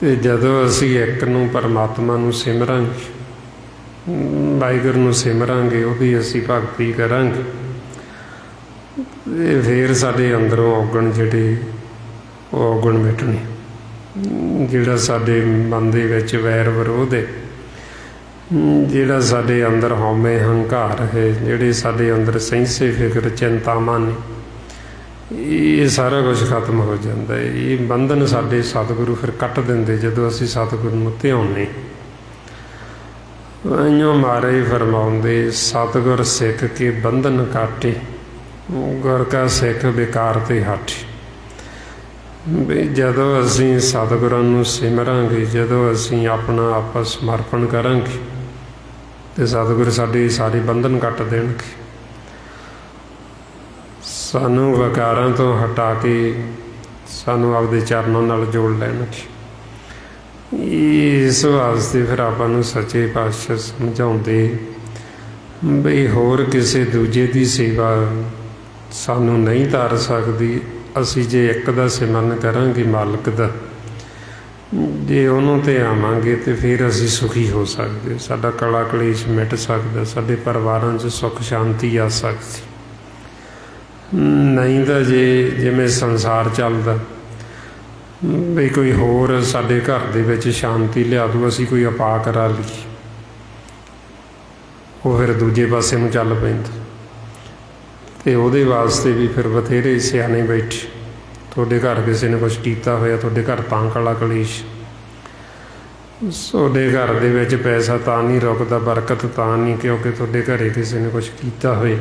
ਤੇ ਜਦੋਂ ਅਸੀਂ ਇੱਕ ਨੂੰ ਪਰਮਾਤਮਾ ਨੂੰ ਸਿਮਰਾਂਗੇ, ਵਾਹਿਗੁਰੂ ਨੂੰ ਸਿਮਰਾਂਗੇ, ਉਹਦੀ ਅਸੀਂ ਭਗਤੀ ਕਰਾਂਗੇ, ਤੇ ਫਿਰ ਸਾਡੇ ਅੰਦਰੋਂ ਔਗਣ ਜਿਹੜੇ ਉਹ ਔਗਣ ਮਿਟਣੇ। ਜਿਹੜਾ ਸਾਡੇ ਮਨ ਦੇ ਵਿੱਚ ਵੈਰ ਵਿਰੋਧ ਹੈ, ਜਿਹੜਾ ਸਾਡੇ ਅੰਦਰ ਹਉਮੈ ਹੰਕਾਰ ਹੈ, ਜਿਹੜੇ ਸਾਡੇ ਅੰਦਰ ਸਹਿੰਸੇ ਫਿਕਰ ਚਿੰਤਾਵਾਂ ਨੇ, ਇਹ ਸਾਰਾ ਕੁਝ ਖਤਮ ਹੋ ਜਾਂਦਾ ਹੈ। ਇਹ ਬੰਧਨ ਸਾਡੇ ਸਤਿਗੁਰੂ ਫਿਰ ਕੱਟ ਦਿੰਦੇ ਜਦੋਂ ਅਸੀਂ ਸਤਿਗੁਰੂ ਨੂੰ ਧਿਆਉਂਦੇ। ਇਉਂ ਮਹਾਰਾਜ ਫਰਮਾਉਂਦੇ, ਸਤਿਗੁਰ ਸਿੱਖ ਕੇ ਬੰਧਨ ਕਾਟੇ, ਗੁਰ ਕਾ ਸਿੱਖ ਬੇਕਾਰ ਤੇ ਹਟੇ। ਵੀ ਜਦੋਂ ਅਸੀਂ ਸਤਿਗੁਰਾਂ ਨੂੰ ਸਿਮਰਾਂਗੇ, ਜਦੋਂ ਅਸੀਂ ਆਪਣਾ ਆਪ ਸਮਰਪਣ ਕਰਾਂਗੇ, ਤੇ ਸਤਿਗੁਰ ਸਾਡੇ ਸਾਰੇ ਬੰਧਨ ਕੱਟ ਦੇਣਗੇ। ਸਾਨੂੰ ਵਿਕਾਰਾਂ ਤੋਂ ਹਟਾ ਕੇ ਸਾਨੂੰ ਆਪਦੇ ਚਰਨਾਂ ਨਾਲ ਜੋੜ ਲੈਣਗੇ। ਇਸ ਵਾਸਤੇ ਫਿਰ ਆਪਾਂ ਨੂੰ ਸੱਚੇ ਪਾਤਸ਼ਾਹ ਸਮਝਾਉਂਦੇ ਬਈ ਹੋਰ ਕਿਸੇ ਦੂਜੇ ਦੀ ਸੇਵਾ ਸਾਨੂੰ ਨਹੀਂ ਤਾਰ ਸਕਦੀ। ਅਸੀਂ ਜੇ ਇੱਕ ਦਾ ਸਿਮਰਨ ਕਰਾਂਗੇ, ਮਾਲਕ ਦਾ, ਜੇ ਉਹਨੂੰ ਤੇ ਆਵਾਂਗੇ ਤੇ ਫਿਰ ਅਸੀਂ ਸੁਖੀ ਹੋ ਸਕਦੇ, ਸਾਡਾ ਕਲਾ ਕਲੇਸ਼ ਮਿਟ ਸਕਦਾ, ਸਾਡੇ ਪਰਿਵਾਰਾਂ 'ਚ ਸੁੱਖ ਸ਼ਾਂਤੀ ਆ ਸਕਦੀ। ਨਹੀਂ ਤਾਂ ਜੇ ਜਿਵੇਂ ਸੰਸਾਰ ਚੱਲਦਾ ਵੀ ਕੋਈ ਹੋਰ ਸਾਡੇ ਘਰ ਦੇ ਵਿੱਚ ਸ਼ਾਂਤੀ ਲਿਆ ਦੂ, ਅਸੀਂ ਕੋਈ ਉਪਾਅ ਕਰਾ ਲਈਏ, ਉਹ ਫਿਰ ਦੂਜੇ ਪਾਸੇ ਨੂੰ ਚੱਲ ਪੈਂਦਾ। ਅਤੇ ਉਹਦੇ ਵਾਸਤੇ ਵੀ ਫਿਰ ਬਥੇਰੇ ਸਿਆਣੇ ਬੈਠੇ, ਤੁਹਾਡੇ ਘਰ ਕਿਸੇ ਨੇ ਕੁਛ ਕੀਤਾ ਹੋਇਆ, ਤੁਹਾਡੇ ਘਰ ਤਾਂ ਕਲਾ ਕਲੇਸ਼, ਤੁਹਾਡੇ ਘਰ ਦੇ ਵਿੱਚ ਪੈਸਾ ਤਾਂ ਨਹੀਂ ਰੁਕਦਾ, ਬਰਕਤ ਤਾਂ ਨਹੀਂ, ਕਿਉਂਕਿ ਤੁਹਾਡੇ ਘਰ ਕਿਸੇ ਨੇ ਕੁਛ ਕੀਤਾ ਹੋਏ,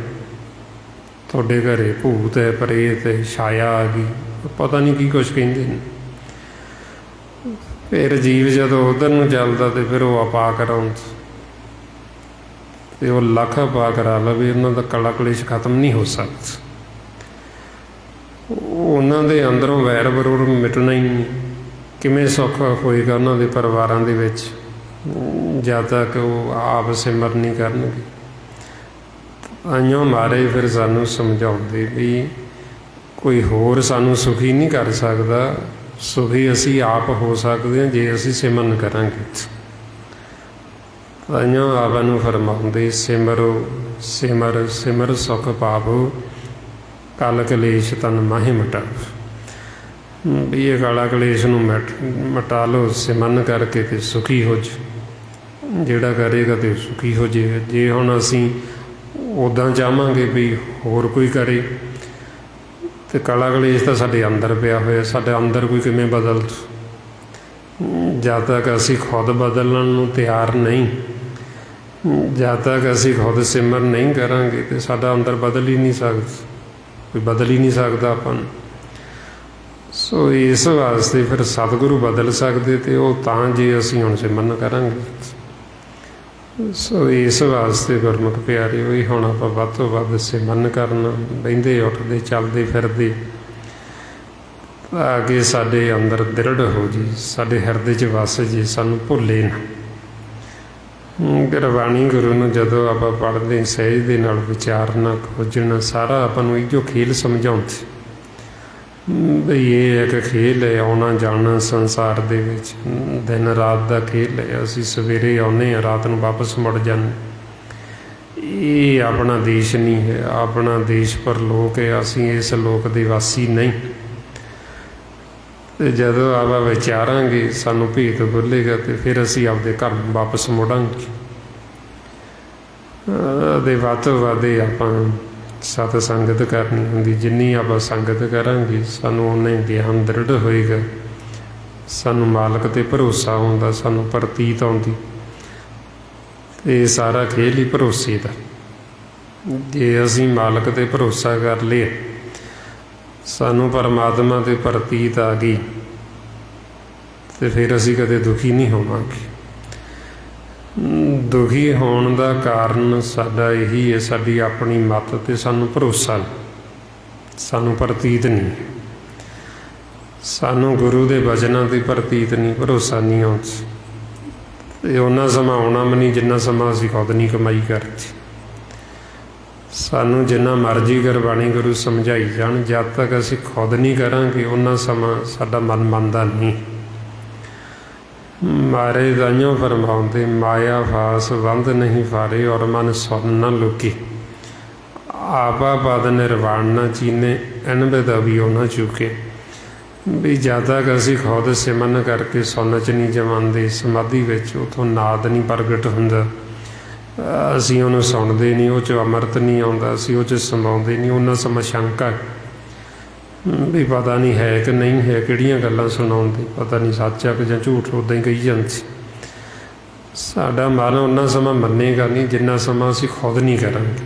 ਤੁਹਾਡੇ ਘਰ ਭੂਤ ਹੈ, ਪ੍ਰੇਤ ਹੈ, ਛਾਇਆ ਆ ਗਈ, ਪਤਾ ਨਹੀਂ ਕੀ ਕੁਛ ਕਹਿੰਦੇ ਨੇ। ਫਿਰ ਜੀਵ ਜਦੋਂ ਉੱਧਰ ਨੂੰ ਚੱਲਦਾ ਤੇ ਫਿਰ ਉਹ ਉਪਾਅ ਕਰਾਉਂਦਾ, ਅਤੇ ਉਹ ਲੱਖ ਉਪਾਅ ਕਰਾ ਲਵੇ, ਉਹਨਾਂ ਦਾ ਕਲਾ ਕਲੇਸ਼ ਖਤਮ ਨਹੀਂ ਹੋ ਸਕਦਾ। ਉਹਨਾਂ ਦੇ ਅੰਦਰੋਂ ਵੈਰ ਵਿਰੋਧ ਮਿਟਣਾ ਹੀ ਨਹੀਂ। ਕਿਵੇਂ ਸੁੱਖ ਹੋਏਗਾ ਉਹਨਾਂ ਦੇ ਪਰਿਵਾਰਾਂ ਦੇ ਵਿੱਚ ਜਦ ਤੱਕ ਉਹ ਆਪ ਸਿਮਰਨ ਨਹੀਂ ਕਰਨਗੇ। ਆਈਓ ਮਾਰੇ ਫਿਰ ਸਾਨੂੰ ਸਮਝਾਉਂਦੇ ਵੀ ਕੋਈ ਹੋਰ ਸਾਨੂੰ ਸੁਖੀ ਨਹੀਂ ਕਰ ਸਕਦਾ, ਸੁਖੀ ਅਸੀਂ ਆਪ ਹੋ ਸਕਦੇ ਹਾਂ ਜੇ ਅਸੀਂ ਸਿਮਰਨ ਕਰਾਂਗੇ। ਆਈਓ ਆਪ ਨੂੰ ਫਰਮਾਉਂਦੇ, ਸਿਮਰੋ ਸਿਮਰ ਸਿਮਰ ਸੁਖ ਪਾਵੋ, ਕਲ ਕਲੇਸ਼ ਤਨ ਮਾਹੇ ਮਿਟਾਵੋ। ਵੀ ਇਹ ਕਾਲਾ ਕਲੇਸ਼ ਨੂੰ ਮਿਟਾ ਲਓ ਸਿਮਰਨ ਕਰਕੇ ਤੇ ਸੁਖੀ ਹੋ ਜਾਓ। ਜਿਹੜਾ ਕਰੇਗਾ ਤੇ ਸੁਖੀ ਹੋ ਜਾਏਗਾ। ਜੇ ਹੁਣ ਅਸੀਂ ਉੱਦਾਂ ਚਾਹਾਂਗੇ ਵੀ ਹੋਰ ਕੋਈ ਕਰੇ, ਤੇ ਕਾਲਾ ਕਲੇਸ਼ ਤਾਂ ਸਾਡੇ ਅੰਦਰ ਪਿਆ ਹੋਇਆ, ਸਾਡੇ ਅੰਦਰ ਕੋਈ ਕਿਵੇਂ ਬਦਲ। ਜਦ ਤੱਕ ਅਸੀਂ ਖੁਦ ਬਦਲਣ ਨੂੰ ਤਿਆਰ ਨਹੀਂ, ਜਦ ਤੱਕ ਅਸੀਂ ਖੁਦ ਸਿਮਰਨ ਨਹੀਂ ਕਰਾਂਗੇ ਤੇ ਸਾਡਾ ਅੰਦਰ ਬਦਲ ਹੀ ਨਹੀਂ ਸਕਦਾ, ਕੋਈ ਬਦਲ ਹੀ ਨਹੀਂ ਸਕਦਾ ਆਪਾਂ ਨੂੰ। ਸੋ ਇਸ ਵਾਸਤੇ ਫਿਰ ਸਤਿਗੁਰੂ ਬਦਲ ਸਕਦੇ, ਤੇ ਉਹ ਤਾਂ ਜੇ ਅਸੀਂ ਹੁਣ ਸਿਮਰਨ ਕਰਾਂਗੇ। ਸੋ ਇਸ ਵਾਸਤੇ ਗੁਰਮੁਖ ਪਿਆਰੇ ਹੋਈ, ਹੁਣ ਆਪਾਂ ਵੱਧ ਤੋਂ ਵੱਧ ਸਿਮਰਨ ਕਰਨਾ, ਬਹਿੰਦੇ ਉੱਠਦੇ ਚੱਲਦੇ ਫਿਰਦੇ, ਤਾਂ ਕਿ ਸਾਡੇ ਅੰਦਰ ਦ੍ਰਿੜ ਹੋ ਜੀ, ਸਾਡੇ ਹਿਰਦੇ 'ਚ ਵਸ ਜੇ, ਸਾਨੂੰ ਭੁੱਲੇ ਨਾ। ਗੁਰਬਾਣੀ ਗੁਰੂ ਨੂੰ ਜਦੋਂ ਆਪਾਂ ਪੜ੍ਹਦੇ, ਸਹਿਜ ਦੇ ਨਾਲ ਵਿਚਾਰਨਾ, ਖੋਜਣਾ, ਸਾਰਾ ਆਪਾਂ ਨੂੰ ਇਹੋ ਖੇਲ ਸਮਝਾਉਂਦੇ ਬਈ ਇਹ ਇੱਕ ਖੇਲ ਹੈ, ਆਉਣਾ ਜਾਣਾ ਸੰਸਾਰ ਦੇ ਵਿੱਚ, ਦਿਨ ਰਾਤ ਦਾ ਖੇਲ ਹੈ। ਅਸੀਂ ਸਵੇਰੇ ਆਉਂਦੇ ਹਾਂ, ਰਾਤ ਨੂੰ ਵਾਪਸ ਮੁੜ ਜਾਂਦੇ। ਇਹ ਆਪਣਾ ਦੇਸ਼ ਨਹੀਂ ਹੈ, ਆਪਣਾ ਦੇਸ਼ ਪਰਲੋਕ ਹੈ, ਅਸੀਂ ਇਸ ਲੋਕ ਦੇ ਵਾਸੀ ਨਹੀਂ। ਅਤੇ ਜਦੋਂ ਆਪਾਂ ਵਿਚਾਰਾਂਗੇ, ਸਾਨੂੰ ਭੇਤ ਖੁੱਲ੍ਹੇਗਾ, ਅਤੇ ਫਿਰ ਅਸੀਂ ਆਪਦੇ ਘਰ ਵਾਪਸ ਮੁੜਾਂਗੇ। ਅਤੇ ਵੱਧ ਤੋਂ ਵੱਧ ਆਪਾਂ ਸਤ ਸੰਗਤ ਕਰਨੀ ਹੁੰਦੀ। ਜਿੰਨੀ ਆਪਾਂ ਸੰਗਤ ਕਰਾਂਗੇ, ਸਾਨੂੰ ਓਨਾ ਹੀ ਗਿਆਨ ਦ੍ਰਿੜ ਹੋਏਗਾ, ਸਾਨੂੰ ਮਾਲਕ 'ਤੇ ਭਰੋਸਾ ਹੁੰਦਾ, ਸਾਨੂੰ ਪ੍ਰਤੀਤ ਆਉਂਦੀ। ਇਹ ਸਾਰਾ ਖੇਲ ਹੀ ਭਰੋਸੇ ਦਾ। ਜੇ ਅਸੀਂ ਮਾਲਕ 'ਤੇ ਭਰੋਸਾ ਕਰ ਲਈਏ, ਸਾਨੂੰ ਪਰਮਾਤਮਾ 'ਤੇ ਪ੍ਰਤੀਤ ਆ ਗਈ, ਅਤੇ ਫਿਰ ਅਸੀਂ ਕਦੇ ਦੁਖੀ ਨਹੀਂ ਹੋਵਾਂਗੇ। ਦੁਖੀ ਹੋਣ ਦਾ ਕਾਰਨ ਸਾਡਾ ਇਹੀ ਹੈ, ਸਾਡੀ ਆਪਣੀ ਮੱਤ 'ਤੇ ਸਾਨੂੰ ਭਰੋਸਾ ਨਹੀਂ, ਸਾਨੂੰ ਪ੍ਰਤੀਤ ਨਹੀਂ, ਸਾਨੂੰ ਗੁਰੂ ਦੇ ਵਚਨਾਂ 'ਤੇ ਪ੍ਰਤੀਤ ਨਹੀਂ, ਭਰੋਸਾ ਨਹੀਂ ਆਉਂਦਾ। ਅਤੇ ਉਹਨਾਂ ਸਮਾਂ ਆਉਣਾ ਵੀ ਨਹੀਂ ਜਿੰਨਾ ਸਮਾਂ ਅਸੀਂ ਖੁਦ ਨਹੀਂ ਕਮਾਈ ਕਰਦੇ। ਸਾਨੂੰ ਜਿੰਨਾ ਮਰਜ਼ੀ ਗੁਰਬਾਣੀ ਗੁਰੂ ਸਮਝਾਈ ਜਾਣ, ਜਦ ਤੱਕ ਅਸੀਂ ਖੁਦ ਨਹੀਂ ਕਰਾਂਗੇ, ਉਹਨਾਂ ਸਮਾਂ ਸਾਡਾ ਮਨ ਮੰਨਦਾ ਨਹੀਂ। मारे दाइयों फरमाउंदे माया फास बंद नहीं फारे और मन सुन न लुके आपा पद निर्वाण न चीने इन बेदबियो न चुके भी जद तक असी खुद सिमन करके सुन च नहीं जमाते समाधि विच उतों नाद नहीं प्रगट हुंदा असी उन्होंने सुनते नहीं वो अमृत नहीं आता असी वो समाते नहीं उन्होंने समा शंका भी पता नहीं है कि नहीं है किहड़ियां गल्लां सुणाउंदे पता नहीं सच है कि जां झूठ उदां ही कही जांदे साडा मन उन्ना समा मन्नेगा नहीं जिन्ना समा असी खुद नहीं करांगे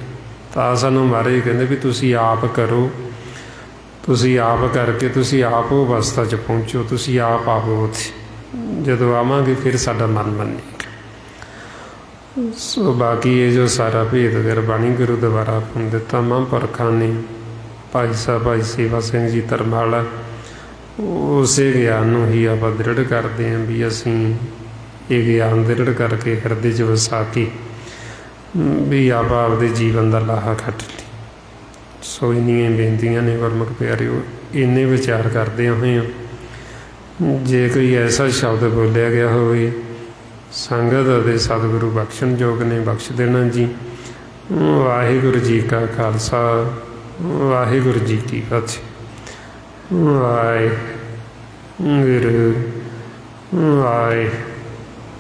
तां सानूं महाराज कहंदे भी तुसीं आप करो तुसीं आप करके तुसीं आप वो अवस्था च पहुँचो तुसीं आप आवो उत्थे जदों आवांगे फिर साडा मन मन्नेगा। सो बाकी ये जो सारा भेद गुरबाणी गुरु द्वारा अपन दिता महापुरखां ने भाई साहब भाई सेवा सिंह जी धर्माला उस ज्ञान ही आप दृढ़ करते हैं भी असी ये ज्ञान दृढ़ करके हृदय च वसा के भी आप आपदे जीवन का लाहा खट ली। सो इन्नियां बेनतियां ने गुरमुख प्यारिओ इन्ने विचार करदे होए जे कोई ऐसा शब्द बोलिया गया होवे संगत दे सतगुरु बख्शण जोग ने बख्श देना जी। वाहिगुरू जी का खालसा वाहिगुरू जी की फतेह। वाहिगुरू वाहिगुरू।